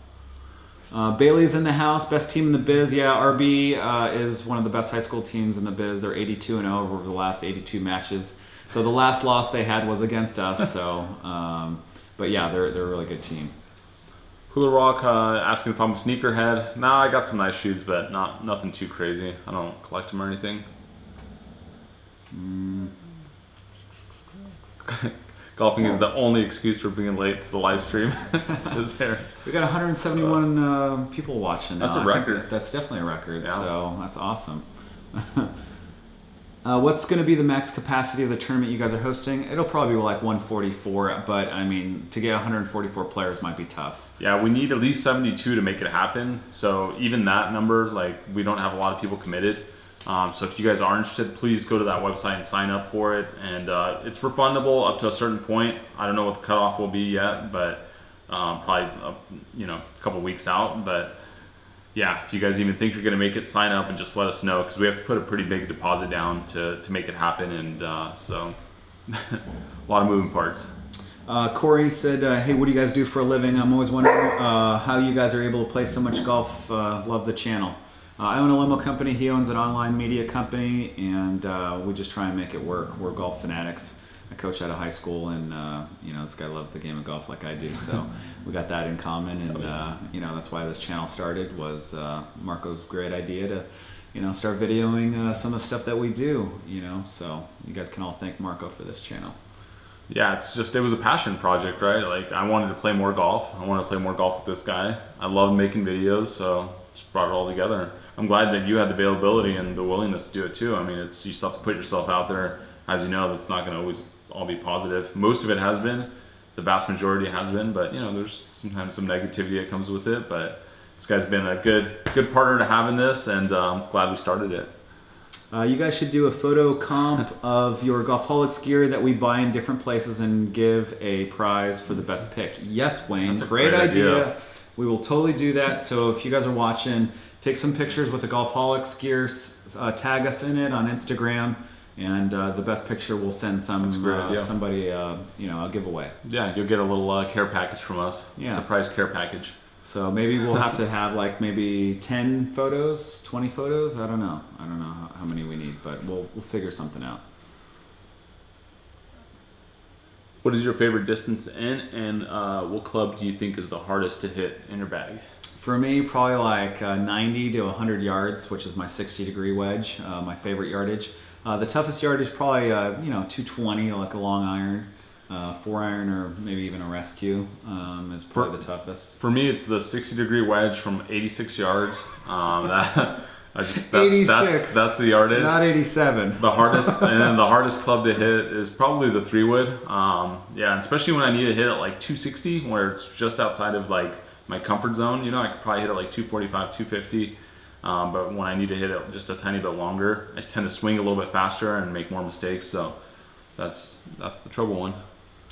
Speaker 2: Bailey's in the house, best team in the biz. Yeah, RB is one of the best high school teams in the biz. They're 82-0 over the last 82 matches. So the last loss they had was against us. So, but yeah, they're a really good team.
Speaker 1: Hula Rock asking if I'm a sneakerhead. Nah, I got some nice shoes, but nothing too crazy. I don't collect them or anything. Golfing is the only excuse for being late to the live stream. Says there.
Speaker 2: We got 171 people watching now.
Speaker 1: That's a record.
Speaker 2: That's definitely a record.
Speaker 1: Yeah.
Speaker 2: So that's awesome. What's going to be the max capacity of the tournament you guys are hosting? It'll probably be like 144, but I mean, to get 144 players might be tough.
Speaker 1: Yeah, we need at least 72 to make it happen. So even that number, like, we don't have a lot of people committed. So if you guys are interested, please go to that website and sign up for it. And it's refundable up to a certain point. I don't know what the cutoff will be yet, but probably a couple weeks out. But yeah, if you guys even think you're going to make it, sign up and just let us know, because we have to put a pretty big deposit down to make it happen. And so a lot of moving parts.
Speaker 2: Corey said, hey, what do you guys do for a living? I'm always wondering how you guys are able to play so much golf. Love the channel. I own a limo company. He owns an online media company, and we just try and make it work. We're golf fanatics. I coach out of high school, and this guy loves the game of golf like I do. So we got that in common, and that's why this channel started. Was Marco's great idea to start videoing some of the stuff that we do. So you guys can all thank Marco for this channel.
Speaker 1: Yeah, it was a passion project, right? Like, I wanted to play more golf. I wanted to play more golf with this guy. I love making videos, so just brought it all together. I'm glad that you had the availability and the willingness to do it too. I mean, you still have to put yourself out there. As you know, that's not going to always all be positive. Most of it has been. The vast majority has been, but there's sometimes some negativity that comes with it. But this guy's been a good partner to have in this, and I'm glad we started it.
Speaker 2: You guys should do a photo comp of your Golfholics gear that we buy in different places and give a prize for the best pick. Yes, Wayne,
Speaker 1: that's a
Speaker 2: great idea. We will totally do that. So if you guys are watching, take some pictures with the Golfholics gear, tag us in it on Instagram, and the best picture will send somebody a giveaway.
Speaker 1: Yeah, you'll get a little care package from us.
Speaker 2: Yeah.
Speaker 1: Surprise care package.
Speaker 2: So maybe we'll have to have like maybe 10 photos, 20 photos. I don't know how many we need, but we'll figure something out.
Speaker 1: What is your favorite distance in, and what club do you think is the hardest to hit in your bag?
Speaker 2: For me, probably like 90 to 100 yards, which is my 60-degree wedge, my favorite yardage. The toughest yardage probably 220, like a long iron. 4-iron or maybe even a rescue is probably the toughest.
Speaker 1: For me, it's the 60-degree wedge from 86 yards. That's
Speaker 2: 86.
Speaker 1: That's the yardage.
Speaker 2: Not 87.
Speaker 1: The hardest, and then the hardest club to hit is probably the 3-wood. Yeah, especially when I need to hit it like 260, where it's just outside of like my comfort zone. I could probably hit it like 245, 250. But when I need to hit it just a tiny bit longer, I tend to swing a little bit faster and make more mistakes. So that's the trouble one.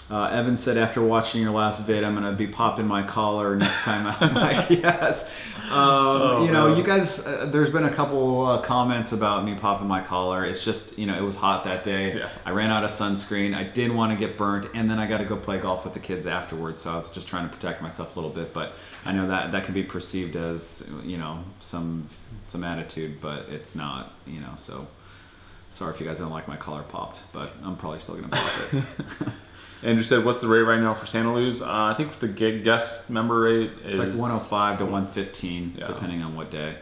Speaker 2: Evan said, after watching your last vid, I'm going to be popping my collar next time. I'm like, yes. You guys, there's been a couple comments about me popping my collar. It's just, it was hot that day.
Speaker 1: Yeah.
Speaker 2: I ran out of sunscreen. I didn't want to get burnt. And then I got to go play golf with the kids afterwards. So I was just trying to protect myself a little bit. But I know that can be perceived as, some attitude, but it's not, so sorry if you guys don't like my collar popped, but I'm probably still going to pop it.
Speaker 1: Andrew said, what's the rate right now for Santa Luz? I think the guest member rate is...
Speaker 2: It's like 105 to 115, depending on what day.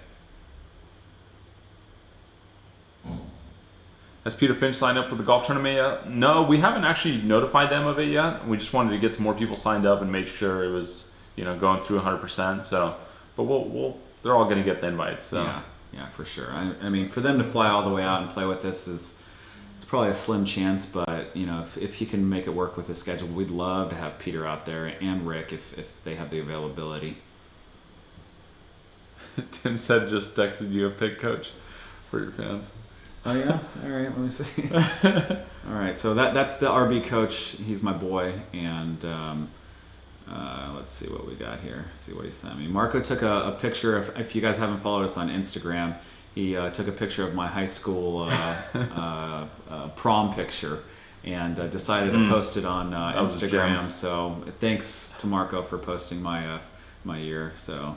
Speaker 1: Has Peter Finch signed up for the golf tournament yet? No, we haven't actually notified them of it yet. We just wanted to get some more people signed up and make sure it was, going through 100%. So, but they're all going to get the invites. So.
Speaker 2: Yeah, for sure. I mean, for them to fly all the way out and play with this it's probably a slim chance, but if he can make it work with his schedule, we'd love to have Peter out there and Rick if they have the availability.
Speaker 1: Tim said just texted you a pic, coach, for your fans.
Speaker 2: Oh yeah? All right, let me see. All right, so that's the RB coach. He's my boy, and let's see what we got here. See what he sent me. Marco took a picture of, if you guys haven't followed us on Instagram, he took a picture of my high school prom picture and decided to post it on Instagram. So thanks to Marco for posting my year. So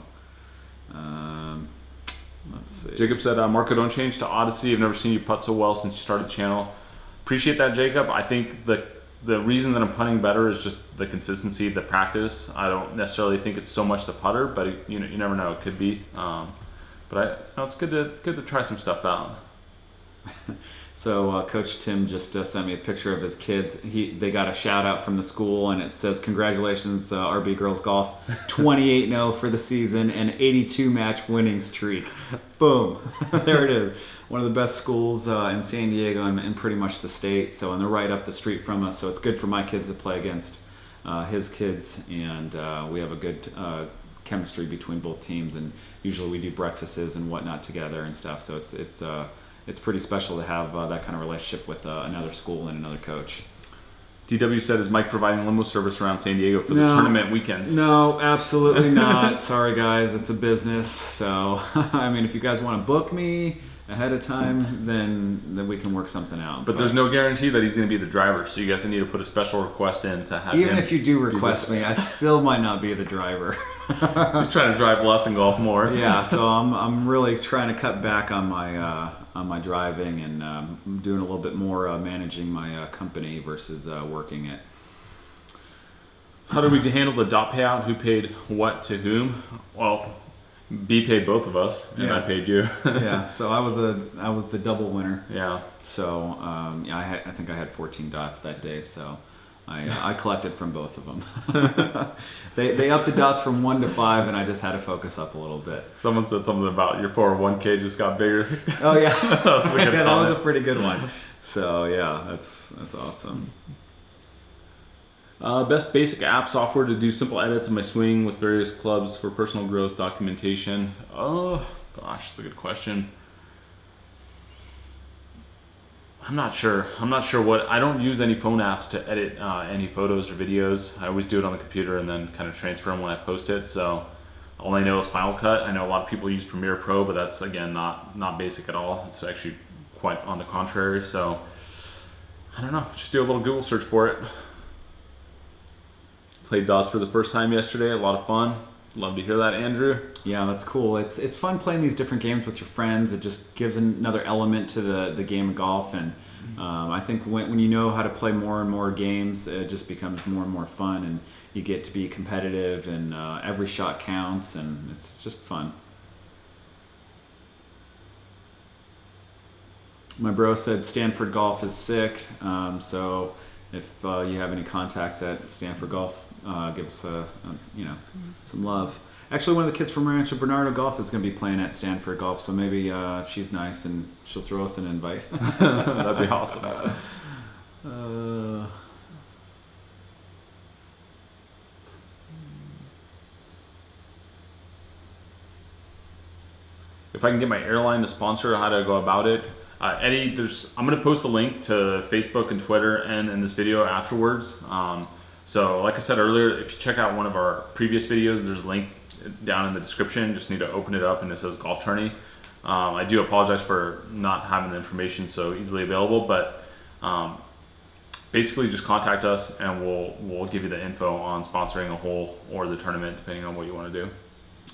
Speaker 2: let's see.
Speaker 1: Jacob said, Marco, don't change to Odyssey. I've never seen you putt so well since you started the channel. Appreciate that, Jacob. I think the reason that I'm putting better is just the consistency, the practice. I don't necessarily think it's so much the putter, but you never know. It could be. But it's good to try some stuff out.
Speaker 2: So Coach Tim just sent me a picture of his kids. They got a shout out from the school, and it says, "Congratulations, RB Girls Golf, 28-0 for the season and 82 match winning streak." Boom, there it is. One of the best schools in San Diego and pretty much the state. So, and they're right up the street from us. So it's good for my kids to play against his kids, and we have a good chemistry between both teams. And usually we do breakfasts and whatnot together and stuff. So it's pretty special to have that kind of relationship with another school and another coach.
Speaker 1: DW said, is Mike providing limo service around San Diego for the tournament weekend?
Speaker 2: No, absolutely not. Sorry, guys. It's a business. So, I mean, if you guys want to book me ahead of time, then we can work something out.
Speaker 1: But there's no guarantee that he's going to be the driver, so you guys need to put a special request in to have
Speaker 2: even
Speaker 1: him.
Speaker 2: If you do request me, I still might not be the driver.
Speaker 1: He's trying to drive less and golf more.
Speaker 2: Yeah, so I'm really trying to cut back on my driving, and I'm doing a little bit more managing my company versus working it.
Speaker 1: How did we handle the dot payout? Who paid what to whom? Well, B paid both of us, and I paid you.
Speaker 2: Yeah, so I was the double winner.
Speaker 1: Yeah.
Speaker 2: So I think I had 14 dots that day, so I collected from both of them. They upped the dots from 1 to 5, and I just had to focus up a little bit.
Speaker 1: Someone said something about your 401k just got bigger.
Speaker 2: Oh yeah,
Speaker 1: that
Speaker 2: was a pretty good one. So yeah, that's awesome.
Speaker 1: Best basic app software to do simple edits in my swing with various clubs for personal growth documentation. Oh gosh, that's a good question. I'm not sure what. I don't use any phone apps to edit any photos or videos. I always do it on the computer and then kind of transfer them when I post it. So all I know is Final Cut. I know a lot of people use Premiere Pro, but that's again not basic at all. It's actually quite on the contrary. So I don't know. Just do a little Google search for it. Played dots for the first time yesterday. A lot of fun. Love to hear that, Andrew.
Speaker 2: Yeah, that's cool. It's fun playing these different games with your friends. It just gives another element to the game of golf, and I think when you know how to play more and more games, it just becomes more and more fun, and you get to be competitive, and every shot counts, and it's just fun. My bro said Stanford Golf is sick, so if you have any contacts at Stanford Golf, give us some love. Actually, one of the kids from Rancho Bernardo Golf is going to be playing at Stanford Golf, so maybe if she's nice, and she'll throw us an invite.
Speaker 1: That'd be awesome. if I can get my airline to sponsor, how to go about it. Eddie, I'm going to post a link to Facebook and Twitter and in this video afterwards. So like I said earlier, if you check out one of our previous videos, there's a link down in the description. Just need to open it up and it says golf tourney. I do apologize for not having the information so easily available, but basically just contact us and we'll give you the info on sponsoring a hole or the tournament, depending on what you want to do.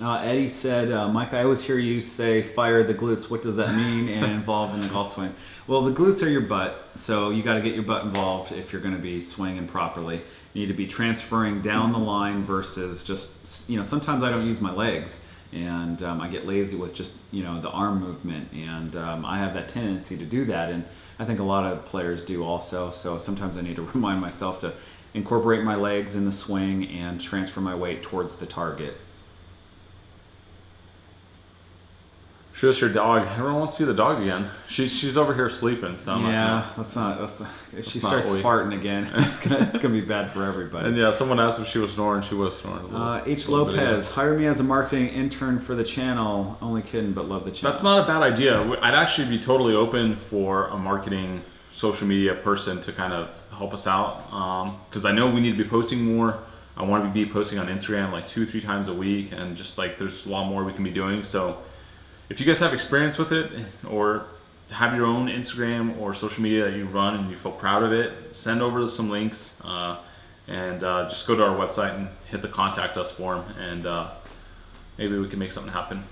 Speaker 2: Eddie said, Mike, I always hear you say fire the glutes. What does that mean and involved in the golf swing? Well, the glutes are your butt, so you got to get your butt involved if you're going to be swinging properly. You need to be transferring down the line versus just, you know, sometimes I don't use my legs and I get lazy with just, you know, the arm movement, and I have that tendency to do that, and I think a lot of players do also. So sometimes I need to remind myself to incorporate my legs in the swing and transfer my weight towards the target.
Speaker 1: Show us your dog. Everyone wants to see the dog again. She's over here sleeping. So
Speaker 2: yeah, that's not. If she starts farting again, it's gonna be bad for everybody.
Speaker 1: And yeah, someone asked if she was snoring. She was snoring.
Speaker 2: H. Lopez, hire me as a marketing intern for the channel. Only kidding, but love the channel.
Speaker 1: That's not a bad idea. I'd actually be totally open for a marketing social media person to kind of help us out, because I know we need to be posting more. I want to be posting on Instagram like 2-3 times a week, and just like there's a lot more we can be doing. So if you guys have experience with it or have your own Instagram or social media that you run and you feel proud of it, send over some links and just go to our website and hit the contact us form, and maybe we can make something happen.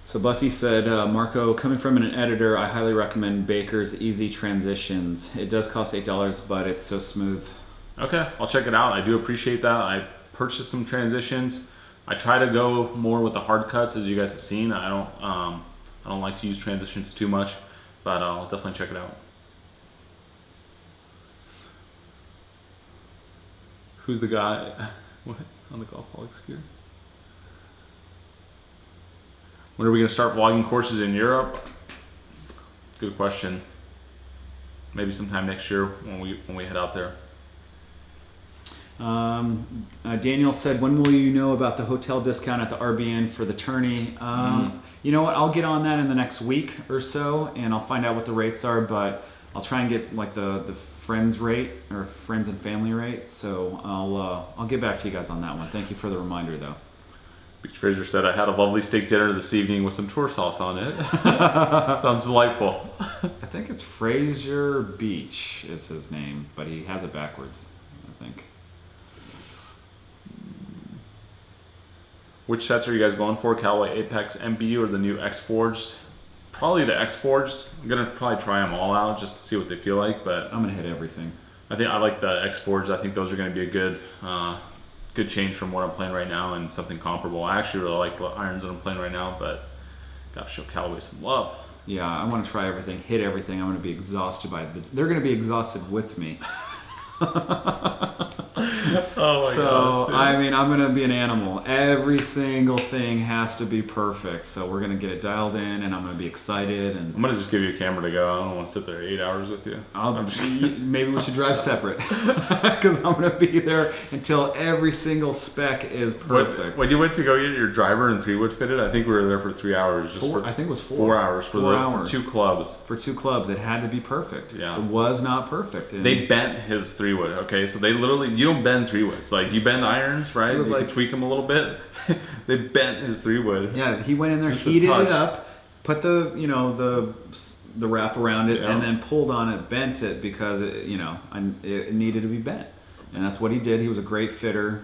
Speaker 2: So Buffy said, Marco, coming from an editor, I highly recommend Baker's Easy Transitions. It does cost $8, but it's so smooth.
Speaker 1: Okay, I'll check it out. I do appreciate that. I purchased some transitions. I try to go more with the hard cuts, as you guys have seen. I don't like to use transitions too much, but I'll definitely check it out. Who's the guy? What on the Golfholics gear? When are we going to start vlogging courses in Europe? Good question. Maybe sometime next year when we head out there.
Speaker 2: Daniel said, when will you know about the hotel discount at the RBN for the tourney? You know what, I'll get on that in the next week or so, and I'll find out what the rates are, but I'll try and get like the friends rate or friends and family rate. So I'll get back to you guys on that one. Thank you for the reminder though.
Speaker 1: Beach Fraser said, I had a lovely steak dinner this evening with some tour sauce on it. Sounds delightful.
Speaker 2: I think it's Fraser Beach is his name, but he has it backwards, I think.
Speaker 1: Which sets are you guys going for? Callaway Apex MBU or the new X Forged? Probably the X Forged. I'm gonna probably try them all out just to see what they feel like, but
Speaker 2: I'm gonna hit everything.
Speaker 1: I think I like the X Forged. I think those are gonna be a good good change from what I'm playing right now and something comparable. I actually really like the irons that I'm playing right now, but gotta show Callaway some love.
Speaker 2: Yeah, I want to try everything, hit everything. I'm gonna be exhausted by it. They're gonna be exhausted with me.
Speaker 1: Oh my
Speaker 2: so,
Speaker 1: gosh,
Speaker 2: I mean, I'm going to be an animal. Every single thing has to be perfect. So we're going to get it dialed in, and I'm going to be excited. And
Speaker 1: I'm going to just give you a camera to go. I don't want to sit there 8 hours with you.
Speaker 2: Maybe we should drive separate. Because I'm going to be there until every single spec is perfect.
Speaker 1: When you went to go get your driver and 3-wood fitted, I think we were there for 3 hours.
Speaker 2: I think it was
Speaker 1: 4 hours for
Speaker 2: 4 hours.
Speaker 1: For 2 clubs.
Speaker 2: For 2 clubs. It had to be perfect.
Speaker 1: Yeah.
Speaker 2: It was not perfect. And
Speaker 1: they bent his 3-wood, okay? So they literally, you don't bend 3-woods. Like, you bend irons, right? You can tweak them a little bit. They bent his 3-wood.
Speaker 2: Yeah, he went in there, heated it up, put the, you know, the wrap around it, and then pulled on it, bent it because it, you know, it needed to be bent. And that's what he did. He was a great fitter.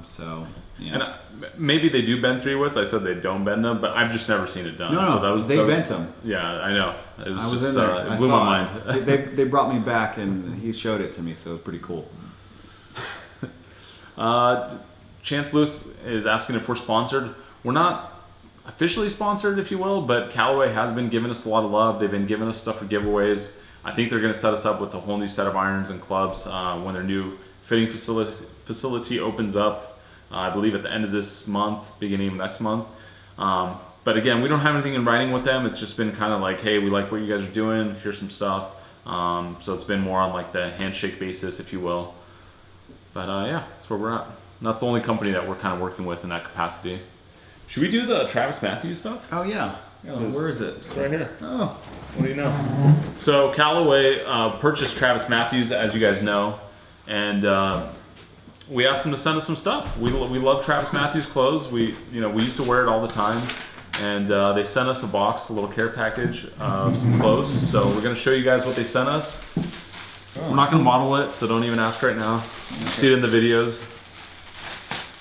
Speaker 2: So, yeah.
Speaker 1: And maybe they do bend 3-woods. I said they don't bend them, but I've just never seen it done.
Speaker 2: No,
Speaker 1: so
Speaker 2: they bent them.
Speaker 1: Yeah, I know.
Speaker 2: I was in there.
Speaker 1: It blew my mind.
Speaker 2: They brought me back, and he showed it to me, so it was pretty cool.
Speaker 1: Chance Lewis is asking if we're sponsored. We're not officially sponsored, if you will, but Callaway has been giving us a lot of love. They've been giving us stuff for giveaways. I think they're going to set us up with a whole new set of irons and clubs when their new fitting facility opens up, I believe at the end of this month, beginning of next month. But again, we don't have anything in writing with them. It's just been kind of like, hey, we like what you guys are doing. Here's some stuff. So it's been more on like the handshake basis, if you will. But yeah, that's where we're at. And that's the only company that we're kind of working with in that capacity. Should we do the Travis Matthews stuff?
Speaker 2: Oh yeah. Yeah, where is it?
Speaker 1: It's right here.
Speaker 2: Oh.
Speaker 1: What do you know? So Callaway purchased Travis Matthews, as you guys know, and we asked them to send us some stuff. We love Travis Matthews clothes. We used to wear it all the time, and they sent us a box, a little care package of some clothes. So we're gonna show you guys what they sent us. Oh. We're not gonna model it, so don't even ask right now. Okay. See it in the videos.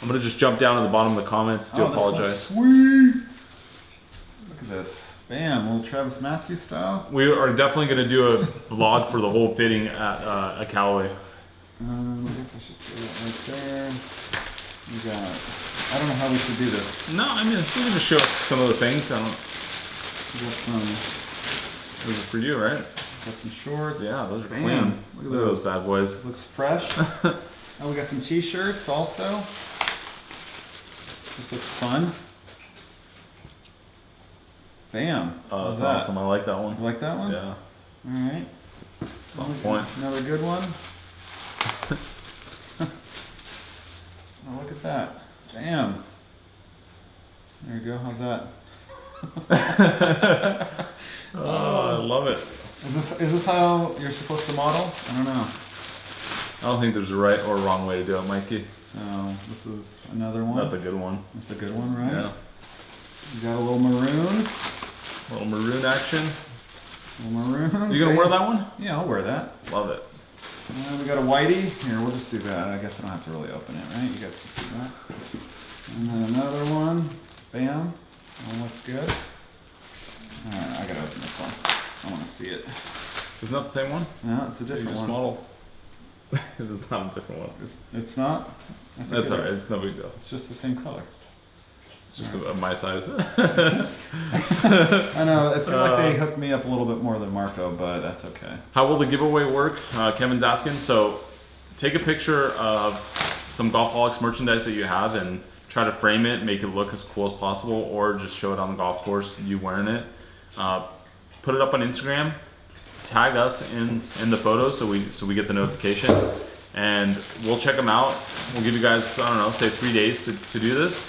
Speaker 1: I'm gonna just jump down to the bottom of the comments to apologize.
Speaker 2: This sweet. Look at this. Bam, little Travis Matthews style.
Speaker 1: We are definitely going to do a vlog for the whole fitting at Callaway.
Speaker 2: I guess I should do it right there. We got, I don't know how we should do this.
Speaker 1: No, I mean, we're going to show some of the things.
Speaker 2: We got some.
Speaker 1: Those are for you, right?
Speaker 2: Got some shorts.
Speaker 1: Yeah, those are
Speaker 2: Bam.
Speaker 1: clean.
Speaker 2: Look at
Speaker 1: those bad boys.
Speaker 2: This looks fresh. Oh, we got some t-shirts also. This looks fun. Bam.
Speaker 1: Oh, that's awesome. I like that one.
Speaker 2: You like that one?
Speaker 1: Yeah.
Speaker 2: Alright.
Speaker 1: On point.
Speaker 2: Another good one. Oh, look at that. Bam. There you go. How's that?
Speaker 1: Oh, I love it.
Speaker 2: Is this how you're supposed to model? I don't know.
Speaker 1: I don't think there's a right or wrong way to do it, Mikey.
Speaker 2: So this is another one.
Speaker 1: That's a good one.
Speaker 2: That's a good one, right?
Speaker 1: Yeah.
Speaker 2: You got a little maroon.
Speaker 1: A little maroon action.
Speaker 2: A little maroon.
Speaker 1: You gonna wear that one?
Speaker 2: Yeah, I'll wear that.
Speaker 1: Love it.
Speaker 2: And we got a whitey. Here, we'll just do that. I guess I don't have to really open it, right? You guys can see that. And then another one. Bam. That one looks good. Alright, I gotta open this one. I want to see it.
Speaker 1: Isn't that the same one?
Speaker 2: No, it's a different
Speaker 1: you just
Speaker 2: one.
Speaker 1: Model. It is not a different one.
Speaker 2: It's not? I think
Speaker 1: That's alright. It's no big deal.
Speaker 2: It's just the same color.
Speaker 1: It's just my size.
Speaker 2: I know, it seems like they hooked me up a little bit more than Marco, but that's okay.
Speaker 1: How will the giveaway work? Kevin's asking. So take a picture of some Golfholics merchandise that you have and try to frame it, make it look as cool as possible, or just show it on the golf course, you wearing it. Put it up on Instagram, tag us in the photos so we get the notification, and we'll check them out. We'll give you guys, I don't know, say 3 days to do this.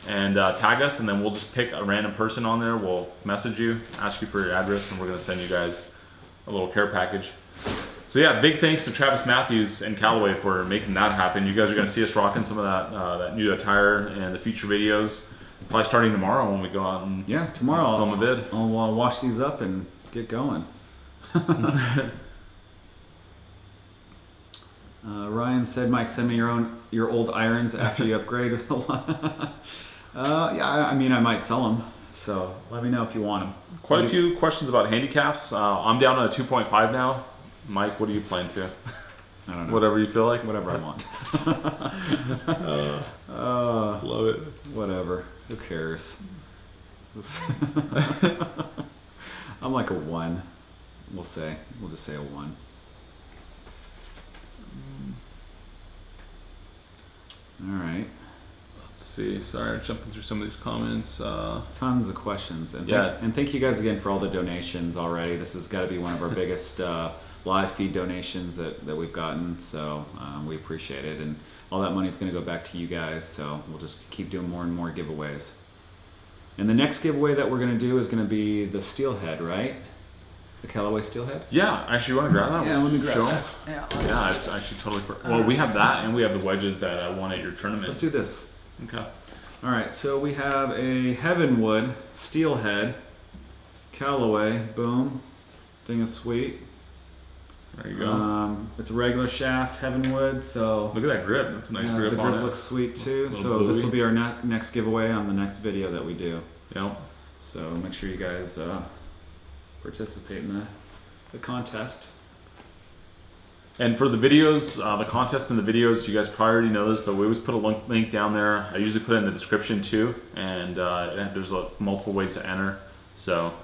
Speaker 1: And tag us, and then we'll just pick a random person on there. We'll message you, ask you for your address, and we're gonna send you guys a little care package. So yeah, big thanks to Travis Matthews and Callaway for making that happen. You guys are gonna see us rocking some of that new attire in the future videos, probably starting tomorrow when we go out and
Speaker 2: tomorrow
Speaker 1: film a vid.
Speaker 2: I'll wash these up and get going. Ryan said, Mike, send me your old irons after you upgrade. Yeah, I mean, I might sell them, so let me know if you want them.
Speaker 1: Quite a few questions about handicaps. I'm down to a 2.5 now. Mike, what are you playing to?
Speaker 2: I don't know.
Speaker 1: Whatever you feel like.
Speaker 2: Whatever I want.
Speaker 1: Love it.
Speaker 2: Whatever. Who cares? I'm like a 1. We'll just say a 1. All right.
Speaker 1: Let's see. Sorry, I'm jumping through some of these comments.
Speaker 2: Tons of questions, and thank you guys again for all the donations already. This has got to be one of our biggest live feed donations that we've gotten. So we appreciate it, and all that money is going to go back to you guys. So we'll just keep doing more and more giveaways. And the next giveaway that we're going to do is going to be the steelhead, right? The Callaway steelhead?
Speaker 1: Yeah, actually, you want to grab that one?
Speaker 2: Yeah, let me grab
Speaker 1: Show
Speaker 2: that.
Speaker 1: Yeah, I actually totally. Well, we have that, and we have the wedges that I won at your tournament.
Speaker 2: Let's do this.
Speaker 1: Okay.
Speaker 2: All right, so we have a Heavenwood steelhead, Callaway. Boom, thing is sweet.
Speaker 1: There you go.
Speaker 2: It's a regular shaft, Heavenwood. So
Speaker 1: look at that grip. That's a nice grip
Speaker 2: on it. The grip looks sweet too. So this will be our next giveaway on the next video that we do.
Speaker 1: Yep.
Speaker 2: So make sure you guys participate in the contest.
Speaker 1: And for the videos, the contest and the videos, you guys probably already know this, but we always put a link down there. I usually put it in the description too, and there's multiple ways to enter. So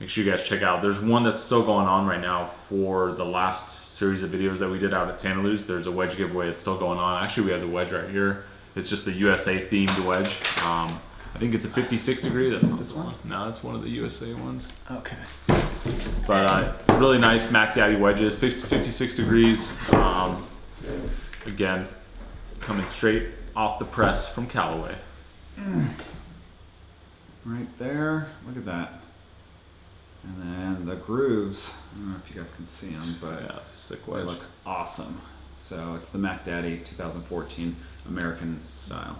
Speaker 1: make sure you guys check out. There's one that's still going on right now for the last series of videos that we did out at Santa Luz. There's a wedge giveaway that's still going on. Actually, we have the wedge right here. It's just the USA themed wedge. I think it's a 56 degree. That's not this one. No, that's one of the USA ones.
Speaker 2: Okay.
Speaker 1: But really nice Mac Daddy wedges, 56 degrees. Again, coming straight off the press from Callaway.
Speaker 2: right there. Look at that. And then the grooves. I don't know if you guys can see them, but
Speaker 1: Yeah, it's a sick
Speaker 2: they
Speaker 1: wedge.
Speaker 2: look awesome. So it's the Mac Daddy 2014 American style.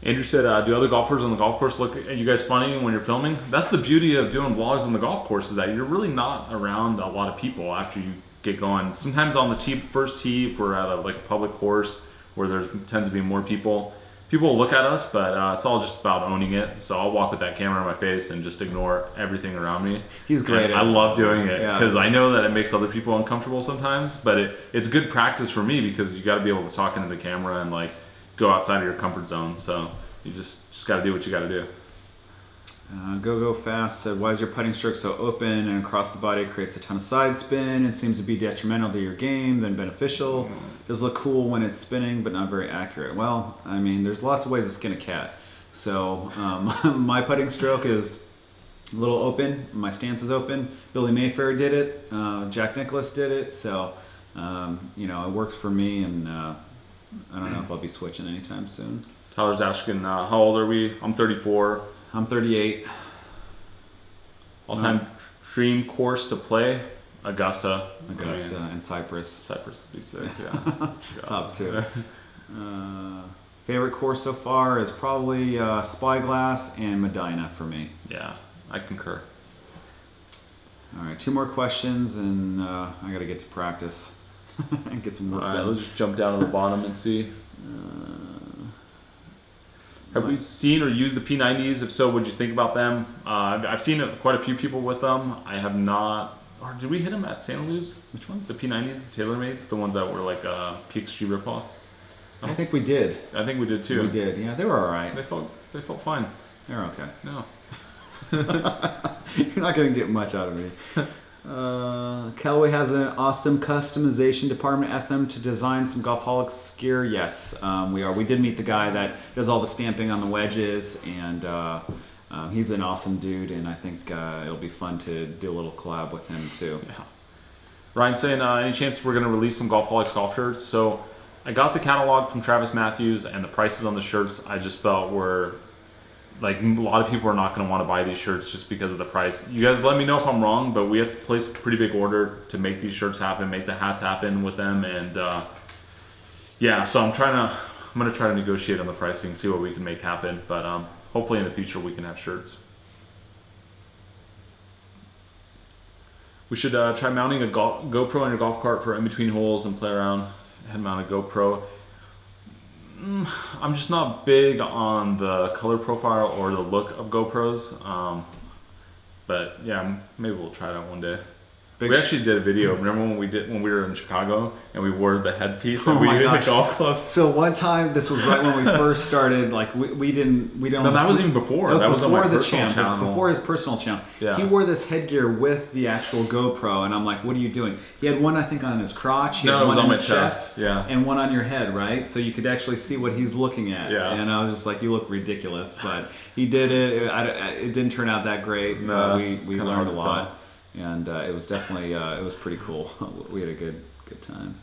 Speaker 1: Andrew said, do other golfers on the golf course look at you guys funny when you're filming? That's the beauty of doing vlogs on the golf course, is that you're really not around a lot of people after you get going. Sometimes on the first tee, if we're at a public course where there tends to be more people will look at us, but it's all just about owning it. So I'll walk with that camera in my face and just ignore everything around me.
Speaker 2: He's great
Speaker 1: And
Speaker 2: at
Speaker 1: I
Speaker 2: it.
Speaker 1: love doing it because
Speaker 2: Yeah,
Speaker 1: I know that it makes other people uncomfortable sometimes, but it's good practice for me because you got to be able to talk into the camera and like go outside of your comfort zone. So you just got to do what you got to do.
Speaker 2: Go Fast said, why is your putting stroke so open and across the body? It creates a ton of side spin and seems to be detrimental to your game than beneficial. Does look cool when it's spinning, but not very accurate. Well, I mean, there's lots of ways to skin a cat. So my putting stroke is a little open. My stance is open. Billy Mayfair did it. Jack Nicklaus did it. So, it works for me, and I don't know if I'll be switching anytime soon.
Speaker 1: Tyler's asking, how old are we? I'm 34.
Speaker 2: I'm 38.
Speaker 1: All-time dream course to play? Augusta.
Speaker 2: And Cypress.
Speaker 1: Cypress would be sick, yeah.
Speaker 2: Top two. Favorite course so far is probably Spyglass and Medina for me.
Speaker 1: Yeah, I concur.
Speaker 2: All right, 2 more questions, and I got to get to practice and get some work
Speaker 1: All right,
Speaker 2: done.
Speaker 1: let's just jump down to the bottom and see. Have we seen or used the P90s? If so, what'd you think about them? I've seen quite a few people with them. I have not. Or did we hit them at Santa Luz?
Speaker 2: Which ones?
Speaker 1: The P90s, the TaylorMades, the ones that were like PXG ripoffs.
Speaker 2: I think we did.
Speaker 1: I think we did too.
Speaker 2: We did. Yeah, they were all right.
Speaker 1: They felt fine.
Speaker 2: They're okay.
Speaker 1: No.
Speaker 2: You're not going to get much out of me. Callaway has an awesome customization department. Ask them to design some Golfholics gear. Yes, we are. We did meet the guy that does all the stamping on the wedges, and he's an awesome dude, and I think it'll be fun to do a little collab with him too.
Speaker 1: Yeah. Ryan saying, any chance we're going to release some Golfholics golf shirts? So I got the catalog from Travis Matthews, and the prices on the shirts I just felt were like a lot of people are not going to want to buy these shirts just because of the price. You guys let me know if I'm wrong, but we have to place a pretty big order to make these shirts happen, make the hats happen with them, and yeah. So I'm going to try to negotiate on the pricing, see what we can make happen. But hopefully in the future we can have shirts. We should try mounting a GoPro on your golf cart for in between holes and play around. Head mounted GoPro. I'm just not big on the color profile or the look of GoPros, but yeah, maybe we'll try that one day. We actually did a video. Remember when we were in Chicago and we wore the headpiece and we did the golf clubs?
Speaker 2: So one time, this was right when we first started. Like we didn't.
Speaker 1: No, that was even before. That was on my personal channel.
Speaker 2: Before his personal channel.
Speaker 1: Yeah.
Speaker 2: He wore this headgear with the actual GoPro, and I'm like, "What are you doing?" He had one, I think, on his crotch. He had
Speaker 1: it was
Speaker 2: one
Speaker 1: on
Speaker 2: in
Speaker 1: my
Speaker 2: his
Speaker 1: chest. Yeah.
Speaker 2: And one on your head, right? So you could actually see what he's looking at.
Speaker 1: Yeah.
Speaker 2: And I was just like, "You look ridiculous," but he did it. It didn't turn out that great.
Speaker 1: No,
Speaker 2: we learned a lot. And it was definitely it was pretty cool. We had a good time.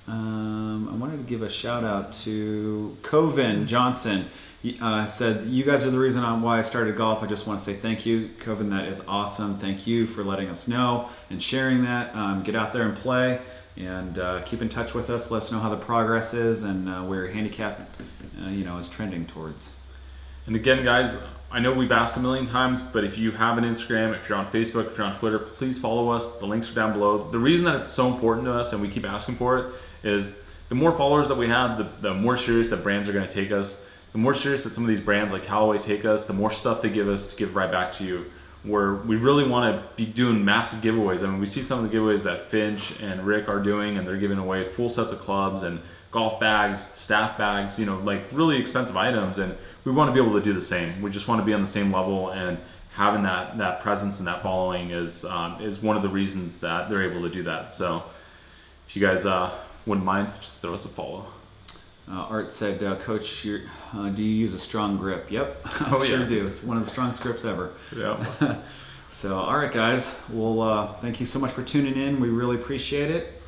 Speaker 2: I wanted to give a shout out to Coven Johnson. He said, "You guys are the reason why I started golf. I just want to say thank you, Coven. That is awesome. Thank you for letting us know and sharing that. Get out there and play, and keep in touch with us. Let us know how the progress is and where your handicap, is trending towards."
Speaker 1: And again, guys, I know we've asked a million times, but if you have an Instagram, if you're on Facebook, if you're on Twitter, please follow us. The links are down below. The reason that it's so important to us and we keep asking for it is the more followers that we have, the more serious that brands are going to take us. The more serious that some of these brands like Callaway take us, the more stuff they give us to give right back to you. Where we really want to be doing massive giveaways. I mean, we see some of the giveaways that Finch and Rick are doing, and they're giving away full sets of clubs and golf bags, staff bags, like really expensive items, and we want to be able to do the same. We just want to be on the same level, and having that presence and that following is one of the reasons that they're able to do that. So if you guys wouldn't mind, just throw us a follow.
Speaker 2: Art said, "Coach, do you use a strong grip?" Yep,
Speaker 1: Oh,
Speaker 2: I sure
Speaker 1: yeah.
Speaker 2: do. It's one of the strongest grips ever.
Speaker 1: Yeah.
Speaker 2: So, all right, guys. Well, thank you so much for tuning in. We really appreciate it.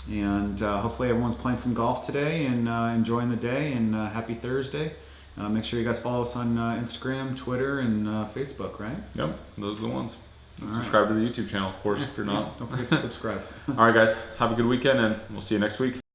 Speaker 2: And hopefully everyone's playing some golf today and enjoying the day. And happy Thursday. Make sure you guys follow us on Instagram, Twitter, and Facebook, right?
Speaker 1: Yep, those are the ones. And
Speaker 2: All
Speaker 1: subscribe to the YouTube channel, of course, if you're not.
Speaker 2: Don't forget to subscribe.
Speaker 1: All right, guys, have a good weekend, and we'll see you next week.